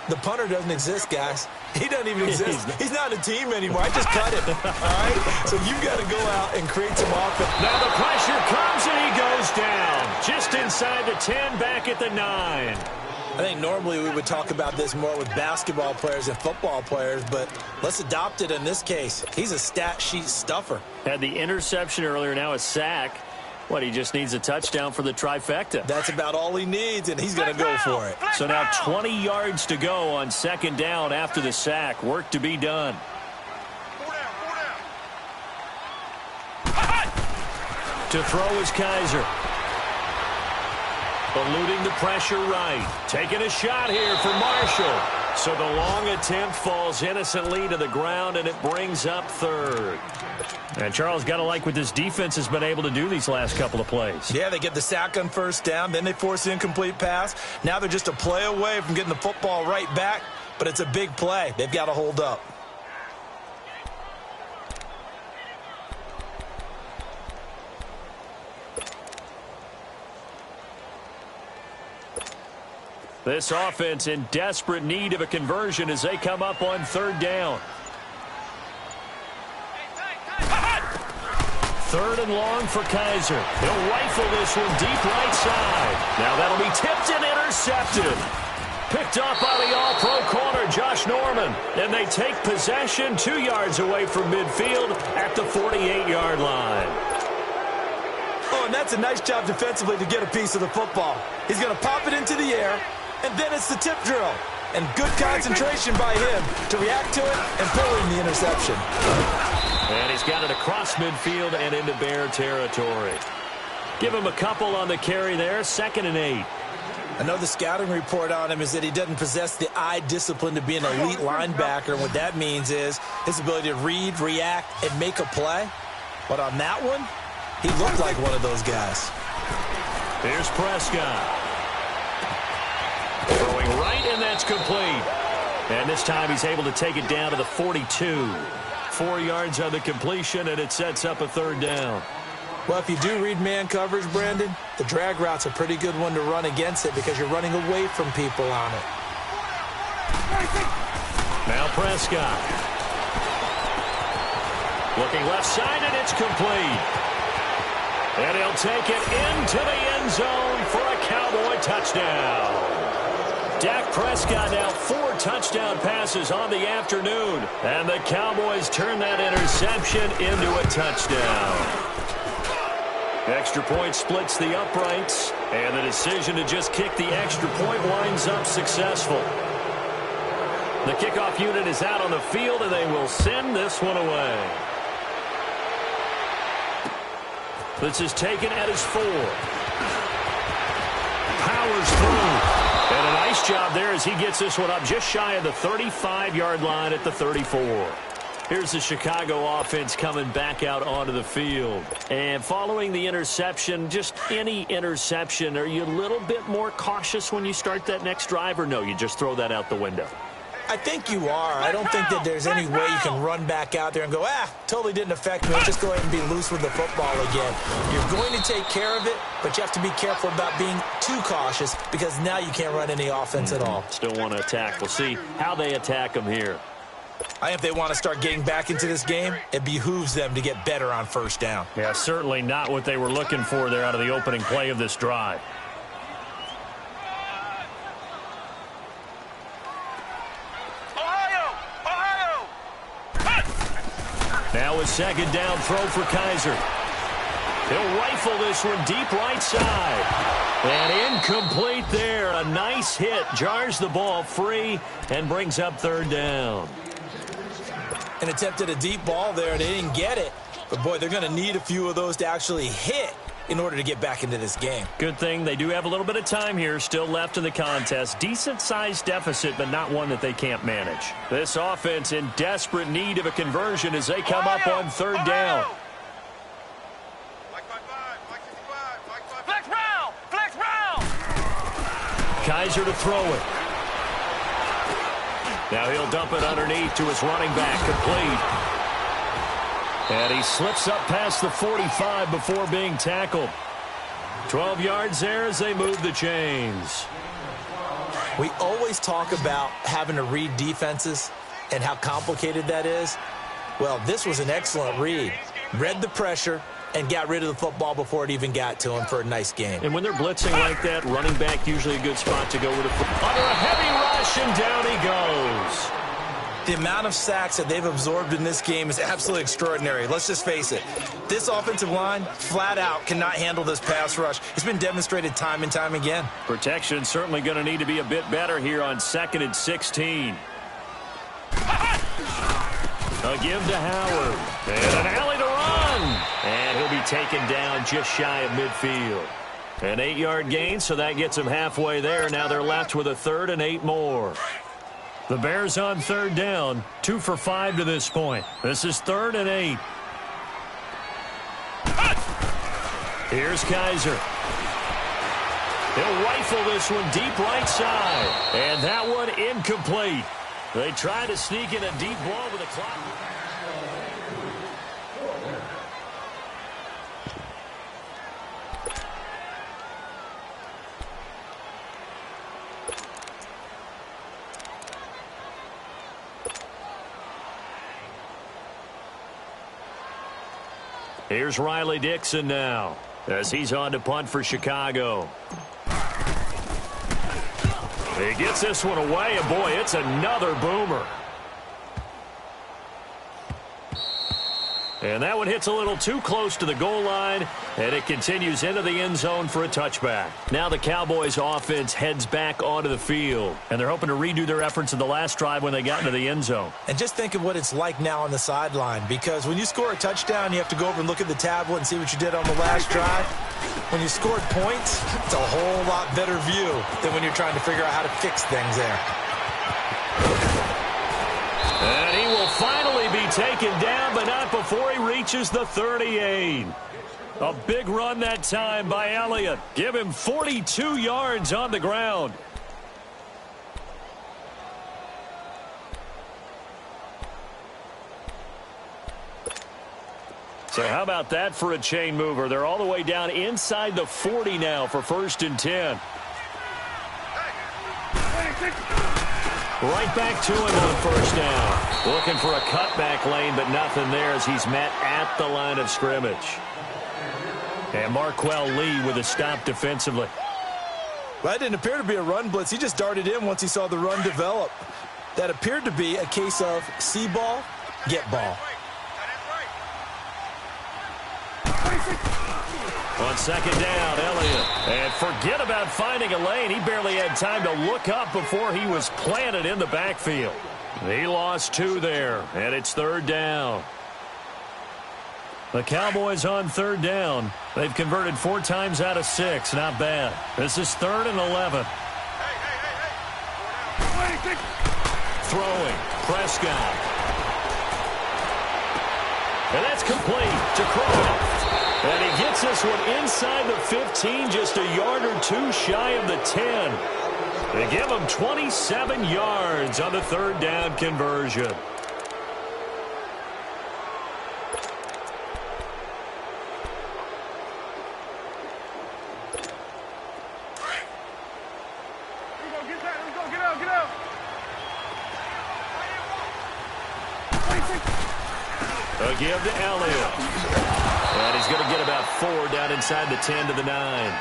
The punter doesn't exist, guys. He doesn't even exist. He's not a team anymore. I just cut it. All right? So you've got to go out and create some offense. Now the pressure comes and he goes down. Just inside the 10, back at the 9. I think normally we would talk about this more with basketball players and football players, but let's adopt it in this case. He's a stat sheet stuffer. Had the interception earlier, now a sack. What, he just needs a touchdown for the trifecta. That's about all he needs, and he's going to go for it. So now 20 yards to go on 2nd down after the sack. Work to be done. To throw is Kaiser. Eluding the pressure right. Taking a shot here for Marshall. So the long attempt falls innocently to the ground, and it brings up 3rd. And Charles, got to like what this defense has been able to do these last couple of plays. Yeah, they get the sack on 1st down, then they force the incomplete pass. Now they're just a play away from getting the football right back, but it's a big play. They've got to hold up. This offense in desperate need of a conversion as they come up on 3rd down. 3rd and long for Kaiser. He'll rifle this one deep right side. Now that'll be tipped and intercepted. Picked up by the all-pro corner, Josh Norman. And they take possession 2 yards away from midfield at the 48-yard line. Oh, and that's a nice job defensively to get a piece of the football. He's going to pop it into the air. And then it's the tip drill. And good concentration by him to react to it and pull in the interception. And he's got it across midfield and into Bear territory. Give him a couple on the carry there. 2nd and 8. I know the scouting report on him is that he doesn't possess the eye discipline to be an elite linebacker. And what that means is his ability to read, react, and make a play. But on that one, he looked like one of those guys. Here's Prescott. Throwing right, and that's complete. And this time he's able to take it down to the 42. 4 yards on the completion, and it sets up a 3rd down. Well, if you do read man coverage, Brandon, the drag route's a pretty good one to run against it because you're running away from people on it. Now Prescott. Looking left side, and it's complete. And he'll take it into the end zone for a Cowboy touchdown. Dak Prescott now 4 touchdown passes on the afternoon. And the Cowboys turn that interception into a touchdown. Extra point splits the uprights. And the decision to just kick the extra point winds up successful. The kickoff unit is out on the field, and they will send this one away. This is taken at his 4. Powers through. And a nice job there as he gets this one up just shy of the 35-yard line at the 34. Here's the Chicago offense coming back out onto the field. And following the interception, just any interception, are you a little bit more cautious when you start that next drive, or no, you just throw that out the window? I think you are. I don't think that there's any way you can run back out there and go, totally didn't affect me. Just go ahead and be loose with the football again. You're going to take care of it, but you have to be careful about being too cautious because now you can't run any offense at all. Still want to attack. We'll see how they attack them here. I think if they want to start getting back into this game, it behooves them to get better on first down. Yeah, certainly not what they were looking for there out of the opening play of this drive. Now a second down throw for Kaiser. He'll rifle this one deep right side. And incomplete there. A nice hit. Jars the ball free and brings up third down. And attempted a deep ball there. They didn't get it. But, boy, they're going to need a few of those to actually hit in order to get back into this game. Good thing they do have a little bit of time here still left in the contest. Decent-sized deficit, but not one that they can't manage. This offense in desperate need of a conversion as they come up on third down. Flex round! Flex round! Kaiser to throw it. Now he'll dump it underneath to his running back, complete. And he slips up past the 45 before being tackled. 12 yards there as they move the chains. We always talk about having to read defenses and how complicated that is. Well, this was an excellent read. Read the pressure and got rid of the football before it even got to him for a nice game. And when they're blitzing like that, running back usually a good spot to go with it. Under a heavy rush, and down he goes. The amount of sacks that they've absorbed in this game is absolutely extraordinary. Let's just face it. This offensive line, flat out, cannot handle this pass rush. It's been demonstrated time and time again. Protection certainly going to need to be a bit better here on 2nd and 16. A give to Howard. And an alley to run. And he'll be taken down just shy of midfield. An 8-yard gain, so that gets him halfway there. Now they're left with a 3rd and 8 more. The Bears on third down, 2 for 5 to this point. This is 3rd and 8. Here's Kaiser. He'll rifle this one deep right side. And that one incomplete. They try to sneak in a deep ball with a clock. Here's Riley Dixon now as he's on to punt for Chicago. He gets this one away, and boy, it's another boomer. And that one hits a little too close to the goal line, and it continues into the end zone for a touchback. Now the Cowboys offense heads back onto the field, and they're hoping to redo their efforts in the last drive when they got into the end zone. And just think of what it's like now on the sideline, because when you score a touchdown, you have to go over and look at the tablet and see what you did on the last drive. When you scored points, it's a whole lot better view than when you're trying to figure out how to fix things there. And he will finally be taken down, but not before he reaches the 38. A big run that time by Elliott. Give him 42 yards on the ground. So how about that for a chain mover? They're all the way down inside the 40 now for 1st and 10. Right back to him on 1st down. Looking for a cutback lane, but nothing there as he's met at the line of scrimmage. And Marquell Lee with a stop defensively. Well, that didn't appear to be a run blitz. He just darted in once he saw the run develop. That appeared to be a case of see ball, get ball. On 2nd down, Elliott. And forget about finding a lane. He barely had time to look up before he was planted in the backfield. He lost 2 there, and it's 3rd down. The Cowboys on third down. They've converted 4 times out of 6. Not bad. This is 3rd and 11. Throwing. Prescott. And that's complete to Croft. And he gets this one inside the 15, just a yard or 2 shy of the 10. They give him 27 yards on the 3rd down conversion. A give to Elliott. And he's going to get about 4 down inside the 10 to the 9.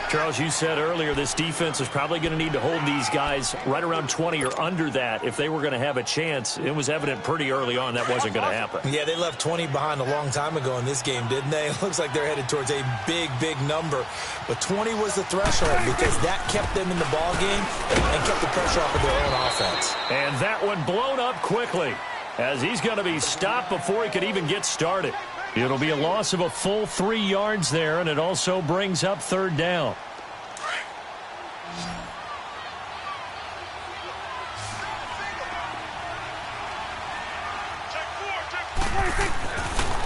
Charles, you said earlier this defense is probably going to need to hold these guys right around 20 or under that if they were going to have a chance. It was evident pretty early on that wasn't going to happen. Yeah, they left 20 behind a long time ago in this game, didn't they? It looks like they're headed towards a big, big number. But 20 was the threshold because that kept them in the ball game and kept the pressure off of their own offense. And that one blown up quickly as he's going to be stopped before he could even get started. It'll be a loss of a full 3 yards there, and it also brings up 3rd down.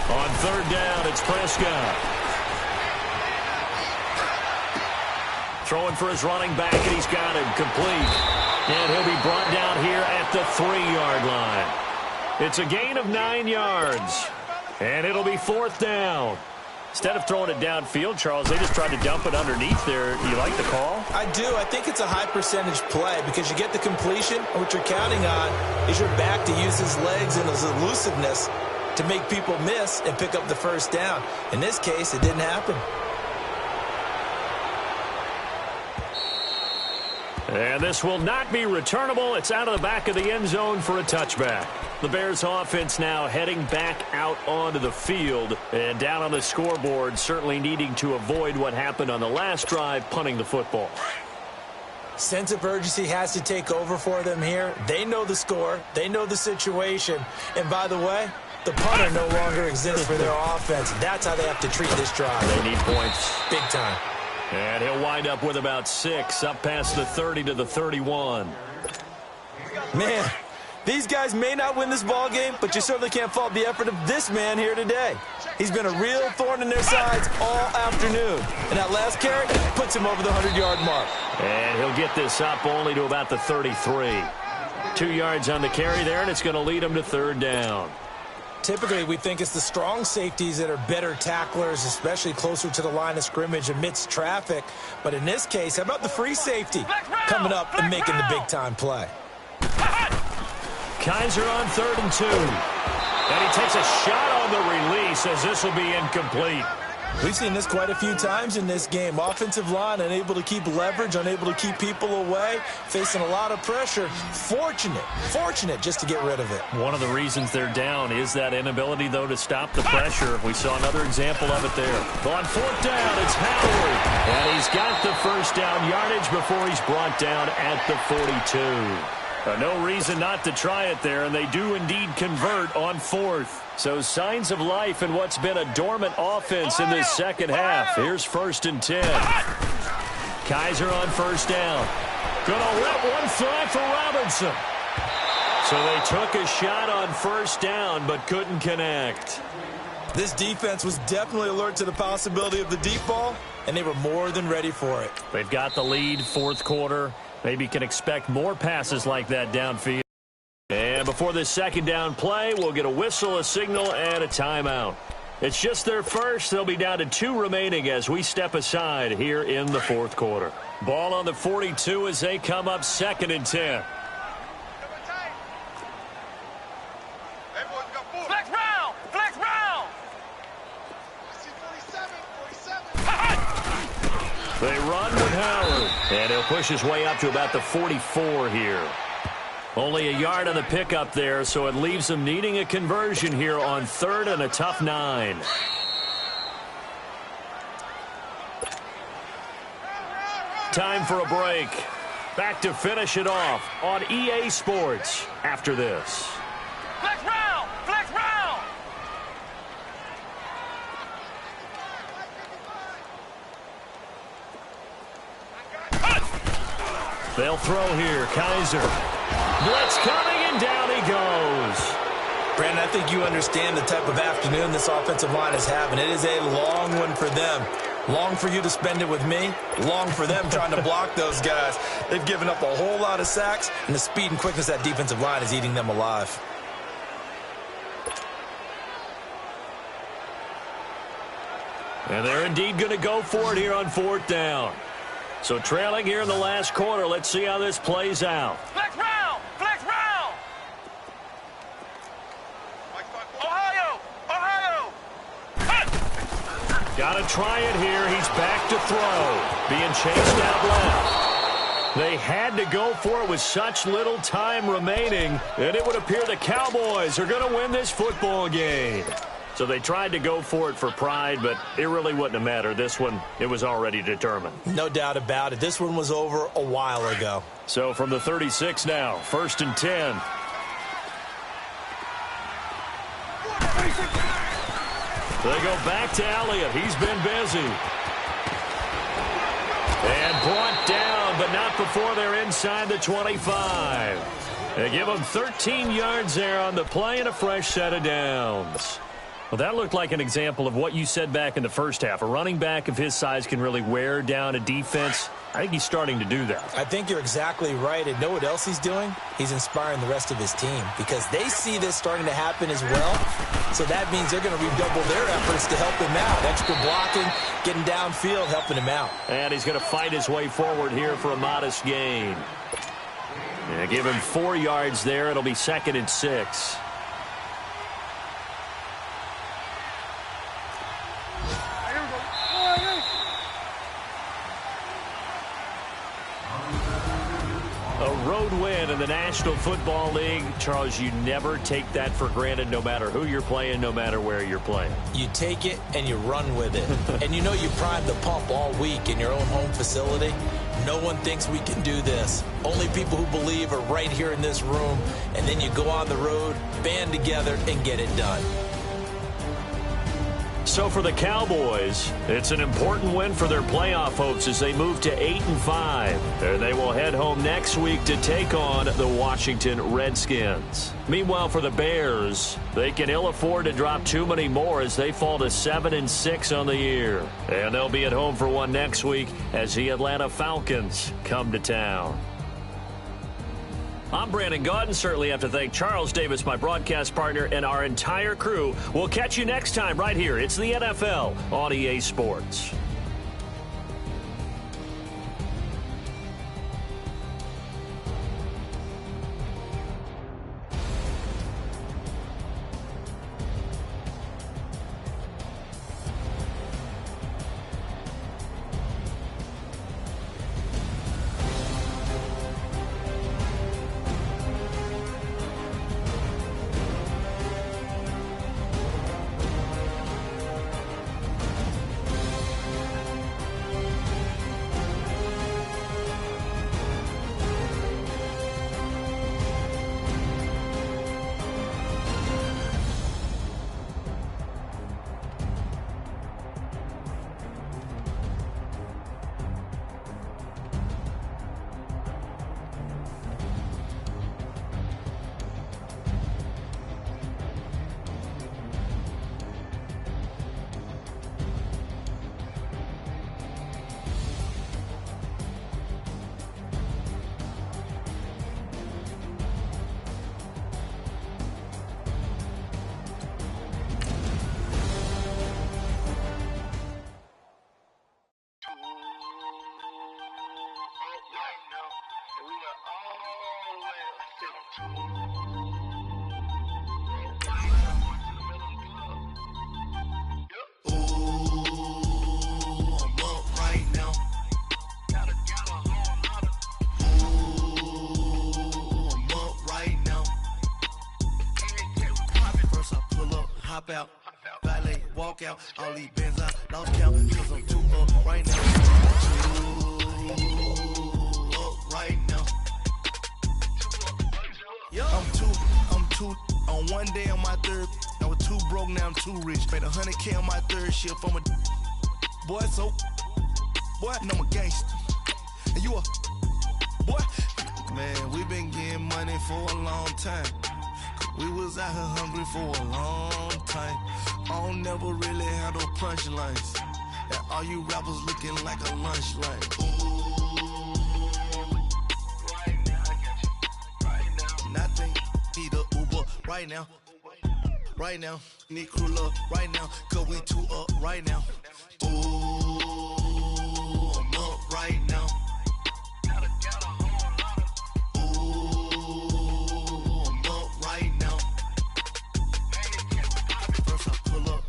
On 3rd down, it's Prescott. Throwing for his running back, and he's got him complete. And he'll be brought down here at the 3-yard line. It's a gain of 9 yards. And it'll be 4th down. Instead of throwing it downfield, Charles, they just tried to dump it underneath there. You like the call? I do. I think it's a high percentage play because you get the completion. And what you're counting on is your back to use his legs and his elusiveness to make people miss and pick up the 1st down. In this case, it didn't happen. And this will not be returnable. It's out of the back of the end zone for a touchback. The Bears offense now heading back out onto the field and down on the scoreboard, certainly needing to avoid what happened on the last drive, punting the football. Sense of urgency has to take over for them here. They know the score. They know the situation. And by the way, the punter no longer exists for their offense. That's how they have to treat this drive. They need points. Big time. And he'll wind up with about 6 up past the 30 to the 31. Man, these guys may not win this ball game, but you certainly can't fault the effort of this man here today. He's been a real thorn in their sides all afternoon. And that last carry puts him over the 100-yard mark. And he'll get this up only to about the 33. 2 yards on the carry there, and it's going to lead him to 3rd down. Typically, we think it's the strong safeties that are better tacklers, especially closer to the line of scrimmage amidst traffic. But in this case, how about the free safety coming up and making the big-time play? Kaiser on 3rd and 2. And he takes a shot on the release as this will be incomplete. We've seen this quite a few times in this game. Offensive line unable to keep leverage, unable to keep people away, facing a lot of pressure. Fortunate just to get rid of it. One of the reasons they're down is that inability, though, to stop the pressure. We saw another example of it there. On 4th down, it's Howard. And he's got the 1st down yardage before he's brought down at the 42. No reason not to try it there, and they do indeed convert on 4th. So signs of life in what's been a dormant offense in this second half. Here's 1st and 10. Kaiser on 1st down. Gonna let one fly for Robinson. So they took a shot on 1st down but couldn't connect. This defense was definitely alert to the possibility of the deep ball, and they were more than ready for it. They've got the lead, 4th quarter. Maybe can expect more passes like that downfield. And before this 2nd down play, we'll get a whistle, a signal, and a timeout. It's just their first. They'll be down to 2 remaining as we step aside here in the 4th quarter. Ball on the 42 as they come up 2nd and 10. Flex round! Flex round! They run with Howard. And he'll push his way up to about the 44 here. Only a yard on the pickup there, so it leaves them needing a conversion here on 3rd and a tough 9. Time for a break. Back to finish it off on EA Sports after this. Flex round! Flex round! They'll throw here. Kaiser. Blitz coming, and down he goes. Brandon, I think you understand the type of afternoon this offensive line is having. It is a long one for them. Long for you to spend it with me. Long for them trying to block those guys. They've given up a whole lot of sacks, and the speed and quickness of that defensive line is eating them alive. And they're indeed going to go for it here on 4th down. So trailing here in the last quarter. Let's see how this plays out. Flex round! Flex round! Ohio! Ohio! Got to try it here. He's back to throw. Being chased out left. They had to go for it with such little time remaining, and it would appear the Cowboys are going to win this football game. So they tried to go for it for pride, but it really wouldn't have mattered. This one, it was already determined. No doubt about it. This one was over a while ago. So from the 36 now, 1st and 10. They go back to Elliott. He's been busy. And brought down, but not before they're inside the 25. They give them 13 yards there on the play and a fresh set of downs. Well, that looked like an example of what you said back in the first half. A running back of his size can really wear down a defense. I think he's starting to do that. I think you're exactly right. And know what else he's doing? He's inspiring the rest of his team because they see this starting to happen as well. So that means they're going to redouble their efforts to help him out. Extra blocking, getting downfield, helping him out. And he's going to fight his way forward here for a modest gain. Yeah, give him 4 yards there. It'll be 2nd and 6. A road win in the National Football League. Charles, you never take that for granted no matter who you're playing, no matter where you're playing. You take it and you run with it. And you know you primed the pump all week in your own home facility. No one thinks we can do this. Only people who believe are right here in this room. And then you go on the road, band together, and get it done. So for the Cowboys, it's an important win for their playoff hopes as they move to 8-5. And they will head home next week to take on the Washington Redskins. Meanwhile, for the Bears, they can ill afford to drop too many more as they fall to 7-6 on the year. And they'll be at home for one next week as the Atlanta Falcons come to town. I'm Brandon Gaudin. Certainly have to thank Charles Davis, my broadcast partner, and our entire crew. We'll catch you next time right here. It's the NFL on EA Sports. Out, valet, walk out, all these bands I lost count, cause I'm too up right now. Too up right now. I'm too, on one day on my third, I was too broke, now I'm too rich. Made 100K on my third shift, I'm a boy, so, boy, and I'm a gangster. And you a, boy, Man, we been getting money for a long time. We was out here hungry for a long time. I don't never really have no punchlines. And all you rappers looking like a lunch line. Right now, I got you. Right now. Nothing. Need a Uber right now. Right now. Need crew love right now. Cause we two up right now. Ooh, I'm up right now.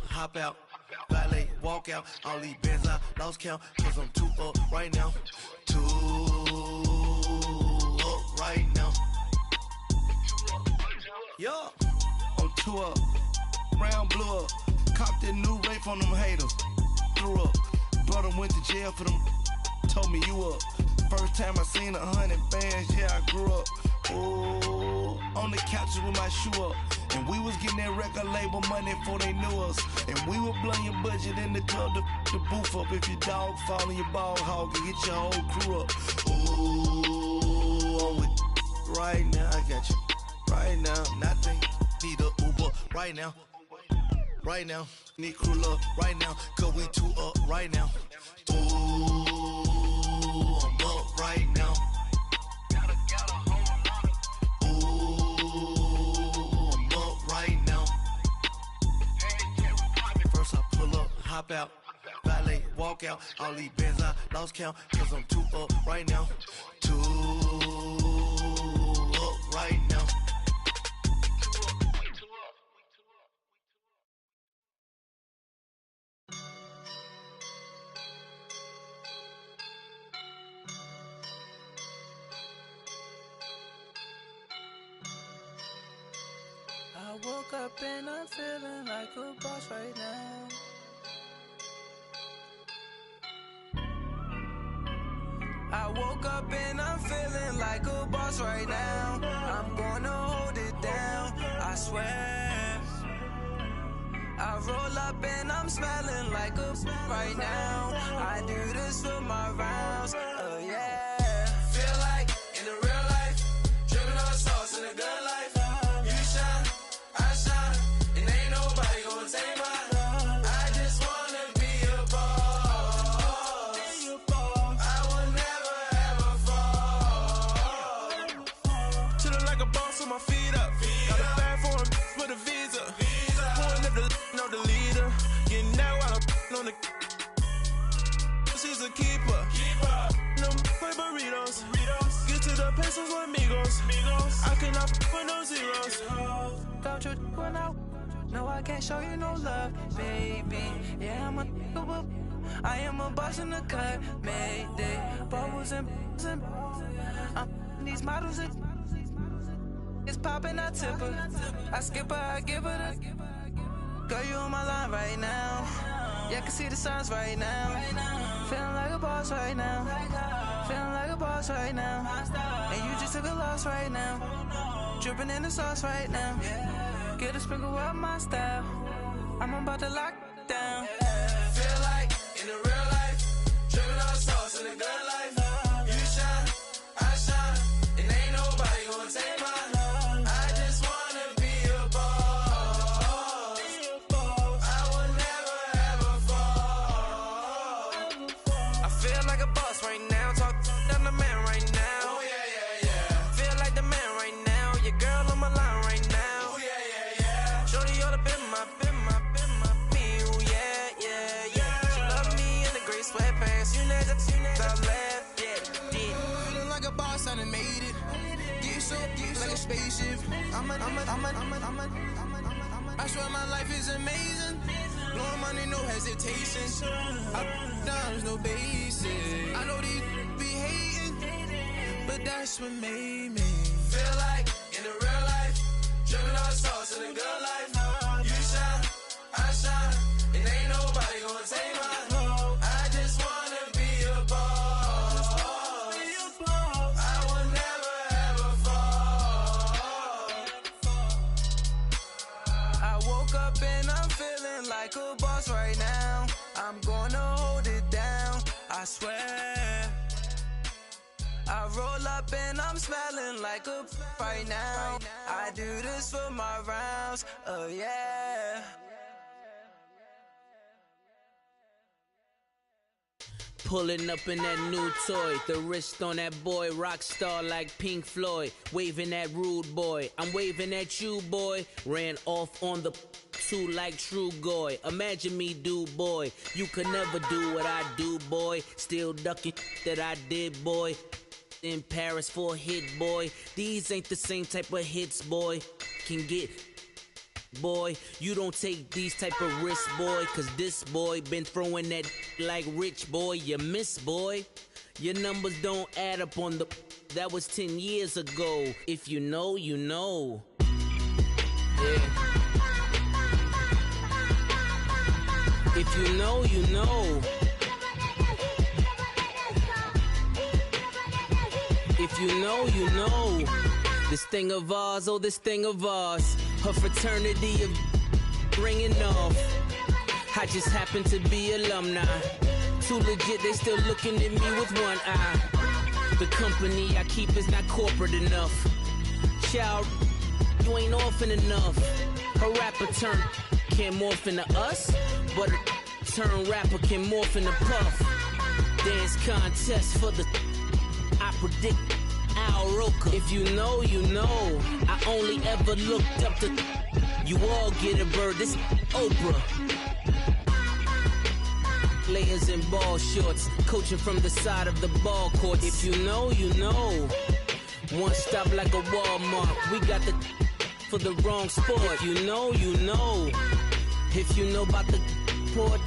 Hop out, valet, walk out. All these bands I lost count, cause I'm too up right now. Too up right now. Yeah, I'm too up. Round blew up. Copped that new rape on them haters. Threw up. Brother went to jail for them. Told me you up. First time I seen 100 bands, yeah, I grew up. Ooh, on the couches with my shoe up. And we was getting that record label money before they knew us. And we were blowing your budget in the club to the booth up. If your dog fall in your ball hog and get your whole crew up. Ooh, I'm with right now, I got you. Right now, nothing. Need a Uber right now. Right now, need crew love right now. Cause we two up right now. Ooh, I'm up right now. Hop out, valet, walk out. All these bands I lost count, cause I'm too up right now. Too up right now. I woke up and I'm feeling like a boss right now. I woke up and I'm feeling like a boss right now. I'm gonna hold it down, I swear. I roll up and I'm smelling like a right now. I do this for my rounds, oh yeah. Feel like in the real life, dripping on sauce in the good life. You shine, I shine, and ain't nobody gonna take mine. I just wanna be a boss. I will never ever fall. Chillin' like a boss with my feet up. Got a bag for him with a visa. Pulling up the no the leader. Getting that while I'm on the. She's a keeper. No play burritos. Get to the pesos with amigos. I cannot with no zeros. Don't you run out? No, I can't show you no love, baby. Yeah, I am a boss in the cut, Mayday. Bubbles and these models it's popping, I tip her. I skip her, I give her the. Girl, you on my line right now. Yeah, I can see the signs right now. Feeling like a boss right now. Feeling like a boss right now. And you just took a loss right now. Dripping in the sauce right now. Get a sprinkle up my style. I'm about to lock down. Feel like in the real life, dripping on sauce in the good life. You shine, I shine, and ain't nobody gonna take mine. I just wanna be a boss. I will never ever fall. I feel like a boss right now. Talk down the man right now. Oh yeah. Feel like the man right now. Your girl on my line right now. Oh yeah. Shorty oughta been my me. Ooh yeah. She love me in the gray sweatpants. You never left. Yeah, did. Feeling like a boss, I done made it. Get so like a spaceship. I swear my life is amazing. Blowing money, no hesitation. There's no basic. I know these be hating, but that's what made me feel like in the real life, dripping on sauce in the good life. You shine, I shine, and ain't nobody gonna take mine. I just wanna be a boss. I will never ever fall. I woke up and I'm feeling like a boss right now. I'm gonna hold it down, I swear. I roll up and I'm smelling like a right now. I do this for my rounds, oh yeah. Pulling up in that new toy, the wrist on that boy, rock star like Pink Floyd, waving at rude boy, I'm waving at you boy, ran off on the two like True Goy, imagine me do boy, you could never do what I do boy, still ducking that I did boy, in Paris for a hit boy, these ain't the same type of hits boy, can get boy, you don't take these type of risks, boy, cause this boy been throwing that like rich boy, you miss, boy. Your numbers don't add up on the, that was 10 years ago. If you know, you know. Yeah. If you know, you know. If you know, you know. This thing of ours, oh, this thing of ours. Her fraternity of ringing off. I just happen to be alumni. Too legit, they still looking at me with one eye. The company I keep is not corporate enough. Child, you ain't orphan enough. A rapper turn can't morph into us, but a turn rapper can morph into Puff. Dance contest for the I predict Al Roker. If you know, you know. I only ever looked up to you all get a bird. This Oprah. Layers in ball shorts, coaching from the side of the ball court. If you know, you know. One stop like a Walmart. We got the for the wrong sport. If you know, you know. If you know about the port,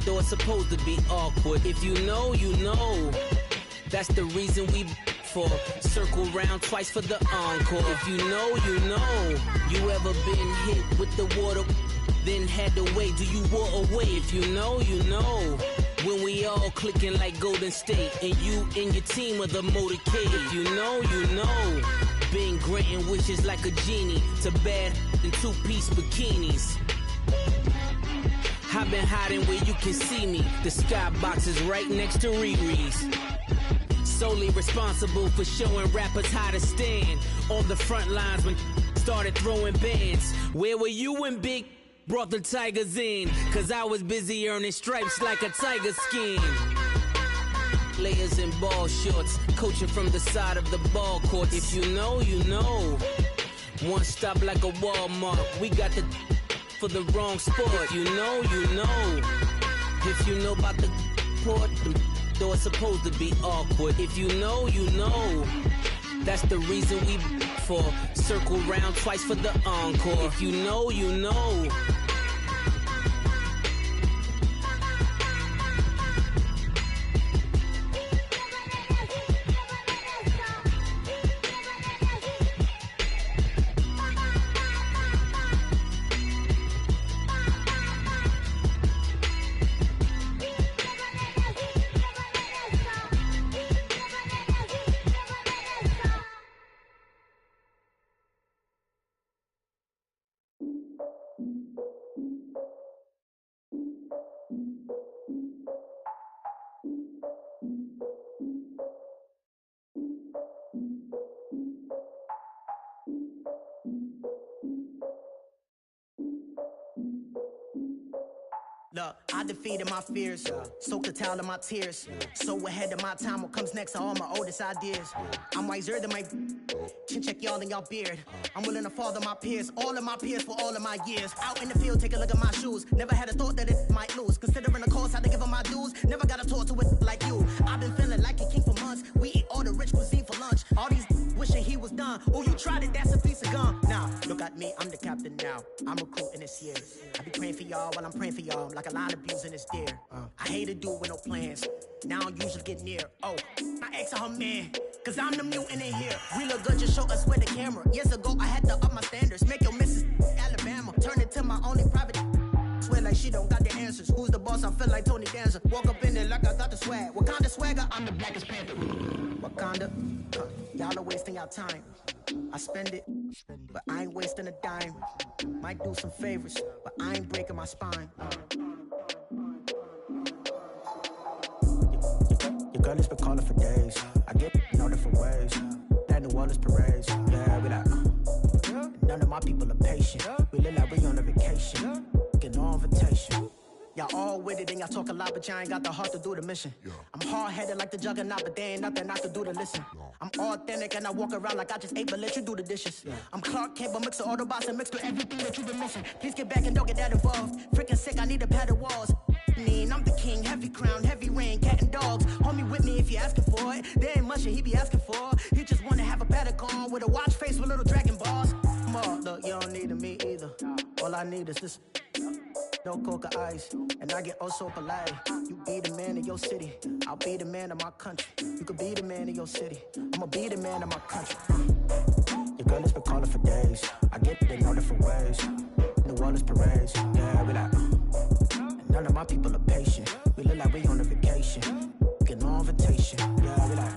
though it's supposed to be awkward. If you know, you know. That's the reason we for circle round twice for the encore. If you know, you know. You ever been hit with the water, then had to wait? Do you walk away? If you know, you know. When we all clicking like Golden State, and you and your team are the motorcade. If you know, you know. Been granting wishes like a genie to bad in two-piece bikinis. I've been hiding where you can see me. The skybox is right next to Riri's. Solely responsible for showing rappers how to stand on the front lines when started throwing bands. Where were you when Big brought the Tigers in? Cause I was busy earning stripes like a tiger skin. Layers in ball shorts, coaching from the side of the ball court. If you know, you know. One stop like a Walmart. We got the for the wrong sport. If you know, you know. If you know about the port, though it's supposed to be awkward. If you know, you know. That's the reason we for circle round twice for the encore. If you know, you know. Look, I defeated my fears, soaked the towel in my tears. So ahead of my time, what comes next are all my oldest ideas. I'm wiser than my chin check y'all in y'all beard. I'm willing to father my peers, all of my peers for all of my years. Out in the field, take a look at my shoes. Never had a thought that it might lose. Considering the cost, had to give them my dues. Never got a talk to it like you. I've been feeling like a king for months. We eat all the rich cuisine for lunch. All these wishing he was done. Oh, you tried it, that's a piece of gum. Now, look at me, I'm the captain now. I'm recruiting this year. I be praying for y'all while I'm praying for y'all. Like a line abusing this deer. I hate to do it with no plans. Now I usually get near. Oh, I ex her man. Cause I'm the mutant in here. We look good, just show us where the camera. Years ago, I had to up my standards. Make your Mrs. Alabama. Turn it to my only private. Swear like she don't got the answers. Who's the boss? I feel like Tony Danza. Walk up in there like I got the swag. What kind of swagger? I'm the blackest panther. Wakanda. Y'all are wasting your time. I spend it, but I ain't wasting a dime. Might do some favors, but I ain't breaking my spine. Your girl has been calling for days. I get all different ways. That New Orleans parades, yeah, we like. None of my people are patient. We live like we on a vacation. Get no invitation. Y'all all with it and y'all talk a lot, but y'all ain't got the heart to do the mission. I'm hard-headed like the juggernaut, but there ain't nothing I can do to listen. I'm authentic and I walk around like I just ate, but let you do the dishes. I'm Clark Kent, but mix the Autobots and mix with everything that you've been missing. Please get back and don't get that involved. Freaking sick, I need a padded walls. I'm the king, heavy crown, heavy rain, cat and dogs. Homie with me if you're asking for it. There ain't much that he be asking for. He just wanna have a Patek on with a watch face with little dragon balls. Look, you don't need me either. All I need is this. No coca ice, and I get oh so polite. You be the man of your city, I'll be the man of my country. You could be the man of your city, I'ma be the man of my country. Your girl has been calling for days, I get it in all different ways. New Orleans parades, yeah, we like. None of my people are patient, we look like we on a vacation. Get no invitation, yeah, we like.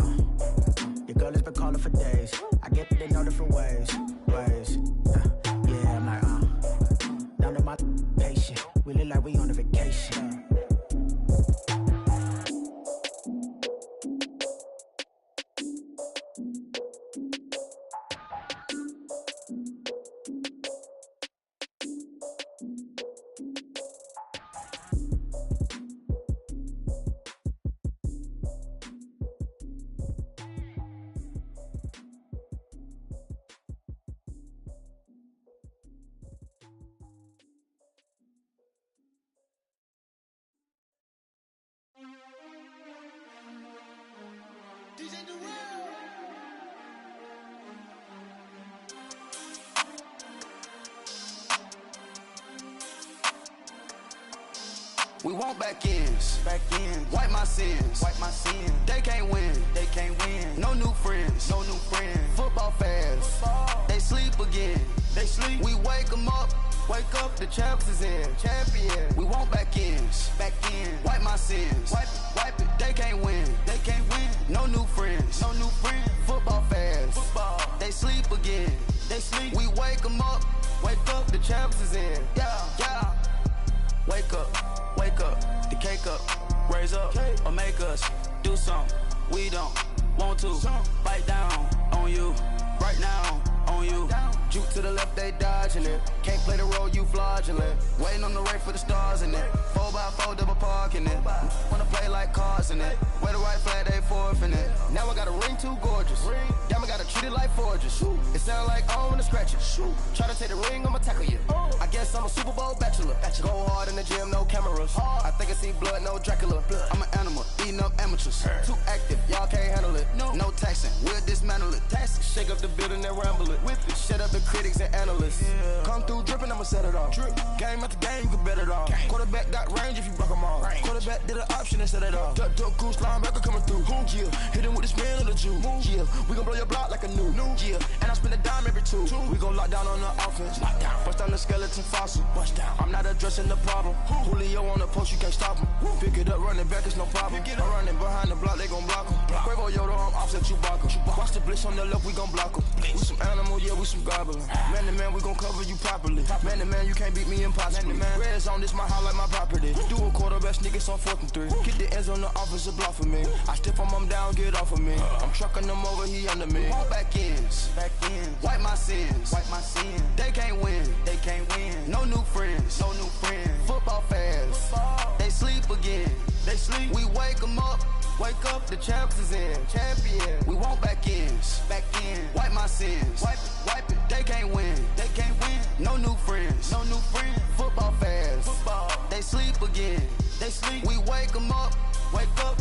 Your girl has been calling for days, I get it in all different ways. Yeah, I'm like, none of my patient. We look like we on a vacation. We want back ends, wipe my sins, They can't win, No new friends, Football fans, they sleep again, We wake them up, the champs is in, We want back ends, wipe my sins, wipe it. They can't win, No new friends, Football fans, they sleep again, We wake them up, the champs is in, yeah. Wake up, the cake up, raise up, or make us do something we don't want to. Bite down on you, right now on you. Juke to the left, they dodging it. Can't play the role, you fraudulent. Waiting on the race for the stars in it. 4x4 double parking it. Wanna play like cars in it. Wear the right flag, they forfeit it. Now I got a ring too gorgeous. Damn, I gotta treat it like forges. It sound like I wanna scratch it. Try to take the ring, I'ma tackle you. I guess I'm a Super Bowl bachelor. Go hard in the gym, no cameras. I think I see blood, no Dracula. I'm an animal, eating up amateurs. Too active, y'all can't handle it. No taxing, we'll dismantle it. Shake up the building and ramble it. Whip it, shut up the critics and analysts. Come through dripping, I'ma set it off. Game after game, you can bet it off. Quarterback got range if you block them all. Quarterback did an option and set it off. Duck goose linebacker coming through. Yeah, hit him with the spin of the Jew. Yeah, we gon' blow your block like a new. Yeah, and I spend a dime every two. We gon' lock down on the offense. Bust down the skeleton fossil. I'm not addressing the problem. Julio on the post, you can't stop him. Pick it up, running back, it's no problem. I'm running behind the block, they gon' block him. Quavo Yoda, I'm offset Chewbacca. Watch the blitz on the left, we gon' block him. We some animal, yeah, we some goblin. Man to man, we gon' cover you properly. Man to man, you can't beat me impossibly. Red zone, this my house like my property. Do a quarterback sneakers on 4th and 3. Get the ends on the offensive block for me. I step on him down, get off of me. I'm trucking them over, he under me. Back ends, wipe my sins, They can't win, No new friends, Football fans, they sleep again, We wake them up, the champs is in, We want back ends, wipe my sins, wipe it. They can't win, No new friends, Football fans, they sleep again, We wake them up,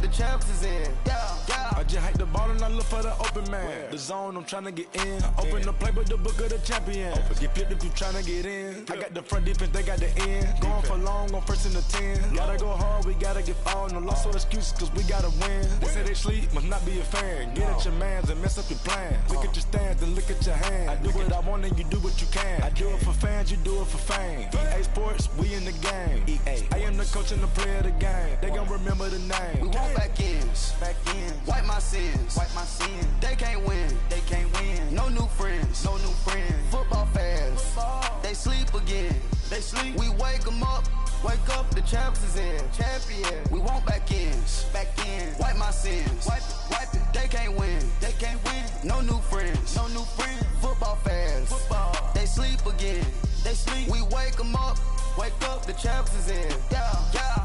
the champs is in, yeah. I just hike the ball and I look for the open man. The zone, I'm tryna get in. Open the playbook, the book of the champion. Get flipped if you tryna get in. I got the front defense, they got the end. Going for long, on 1st and 10. Gotta go hard, we gotta give all. No loss or excuses, cause we gotta win. They say they sleep, must not be a fan. Get at your mans and mess up your plans. Look at your stands and look at your hands. I do what I want and you do what you can. I do it for fans, you do it for fame. EA Sports, we in the game. I am the coach and the player of the game. They gon' remember the name. We want back ends, wipe my sins, They can't win, No new friends, Football fans, they sleep again, We wake them up, the champs is in, We want back ends, wipe my sins, wipe it. They can't win, No new friends. No new friends. Football fans. Football. They sleep again. They sleep. We wake them up. Wake up, the champs is in. Yeah, yeah.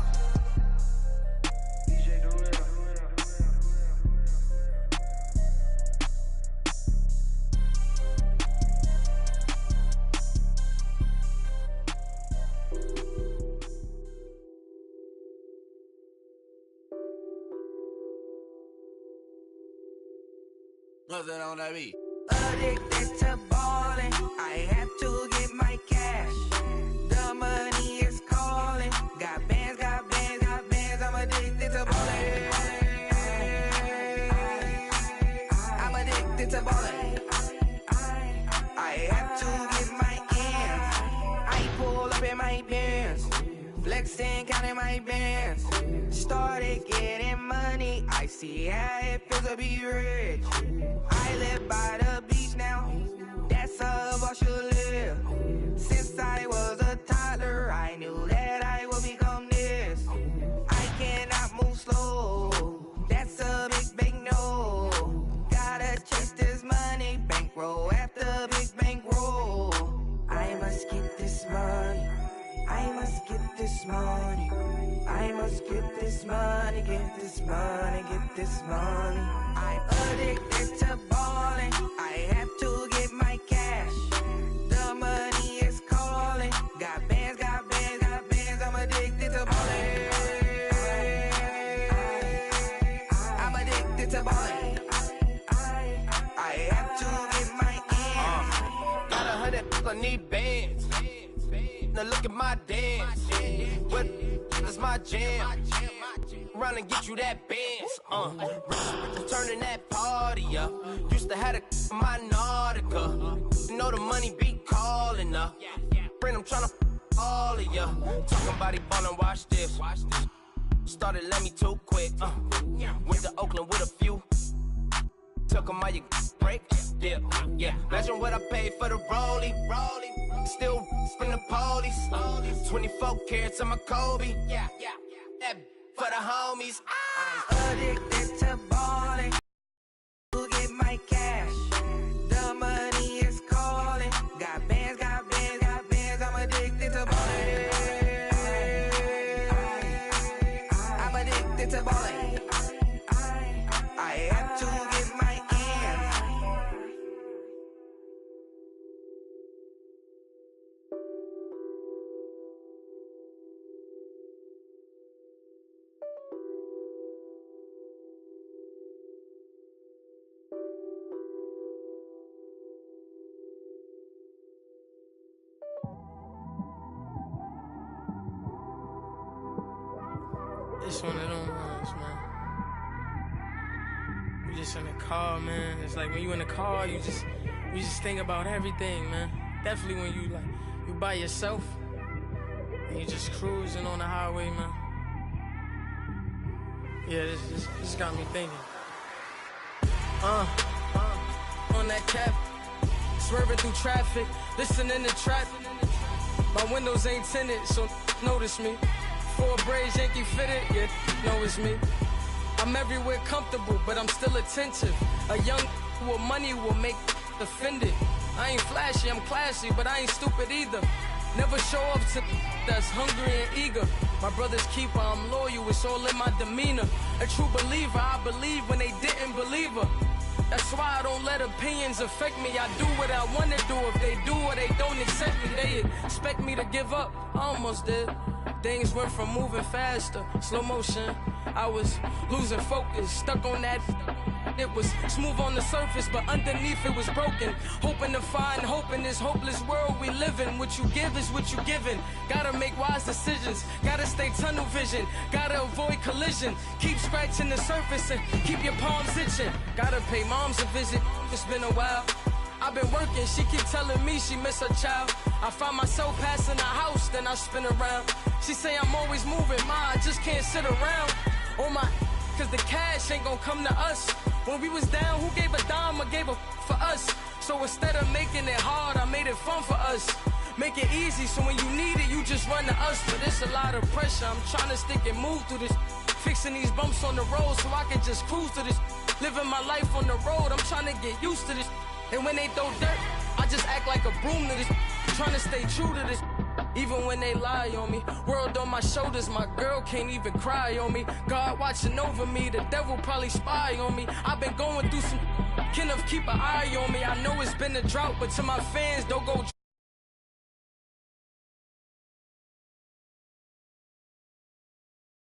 Nothing on that beat. Addicted to ballin', I have to get my cash. The money is calling. Got bands, got bands, got bands. I'm addicted to ballin'. I'm addicted to ballin'. I have to get my ends. I pull up in my bands, flexing, counting my bands. Started getting money. I see how it feels to be rich. I live by the beach now. That's how I should live. Since I was a toddler, I knew that I would become this. I cannot move slow. That's a big no. Gotta chase this money, bankroll after big bankroll. I must get this money. I must get this money. I must get this money, get this money, get this money. I'm addicted to ballin'. I have to get my cash. The money is calling. Got bands, got bands, got bands. I'm addicted to ballin'. I'm addicted to ballin'. I have to get my ends. Got 100, I need bands. Now look at my dance. What is my jam? Run and get you that bands. Turning that party up. Used to have a my Nautica. You know the money be calling up. Bring them tryna all of ya. Talking about he ballin', watch this. Started let me too quick. Went to Oakland with a few. Took 'em all you break. Dip. Yeah. Imagine what I paid for the rollie. Still from the police. 24 carats on my Kobe. Yeah. That for the homies. I'm addicted to ballin'. To get my cash. The money is calling. Got bands, got bands, got bands. I'm addicted to ballin'. I'm addicted to ballin'. I have to get my ends. It's one of them ones, man. You just in the car, man. It's like when you in the car, you just think about everything, man. Definitely when you by yourself and you just cruising on the highway, man. Yeah, this got me thinking. On that cap, swerving through traffic, listening to trap. My windows ain't tinted, so notice me. 4 braids, Yankee fitted, yeah, know it's me. I'm everywhere comfortable, but I'm still attentive. A young with money will make offended. I ain't flashy, I'm classy, but I ain't stupid either. Never show up to that's hungry and eager. My brother's keeper, I'm loyal, it's all in my demeanor. A true believer, I believe when they didn't believe her. That's why I don't let opinions affect me. I do what I want to do. If they do or they don't accept me, they expect me to give up. I almost did. Things went from moving faster, slow motion. I was losing focus, stuck on that. It was smooth on the surface, but underneath it was broken. Hoping to find hope in this hopeless world we live in. What you give is what you given. Gotta make wise decisions. Gotta stay tunnel vision. Gotta avoid collision. Keep scratching the surface and keep your palms itching. Gotta pay moms a visit. It's been a while. I've been working, she keep telling me she miss her child. I find myself passing the house, then I spin around. She say I'm always moving, I just can't sit around. Oh my, cause the cash ain't gonna come to us. When we was down, who gave a dime or gave a for us? So instead of making it hard, I made it fun for us. Make it easy, so when you need it, you just run to us. But it's a lot of pressure, I'm trying to stick and move through this. Fixing these bumps on the road so I can just cruise to this. Living my life on the road, I'm trying to get used to this. And when they throw dirt, I just act like a broom to this. Trying to stay true to this. Even when they lie on me, world on my shoulders, my girl can't even cry on me. God watching over me, the devil probably spy on me. I've been going through some, Kenneth keep an eye on me. I know it's been a drought, but to my fans, don't go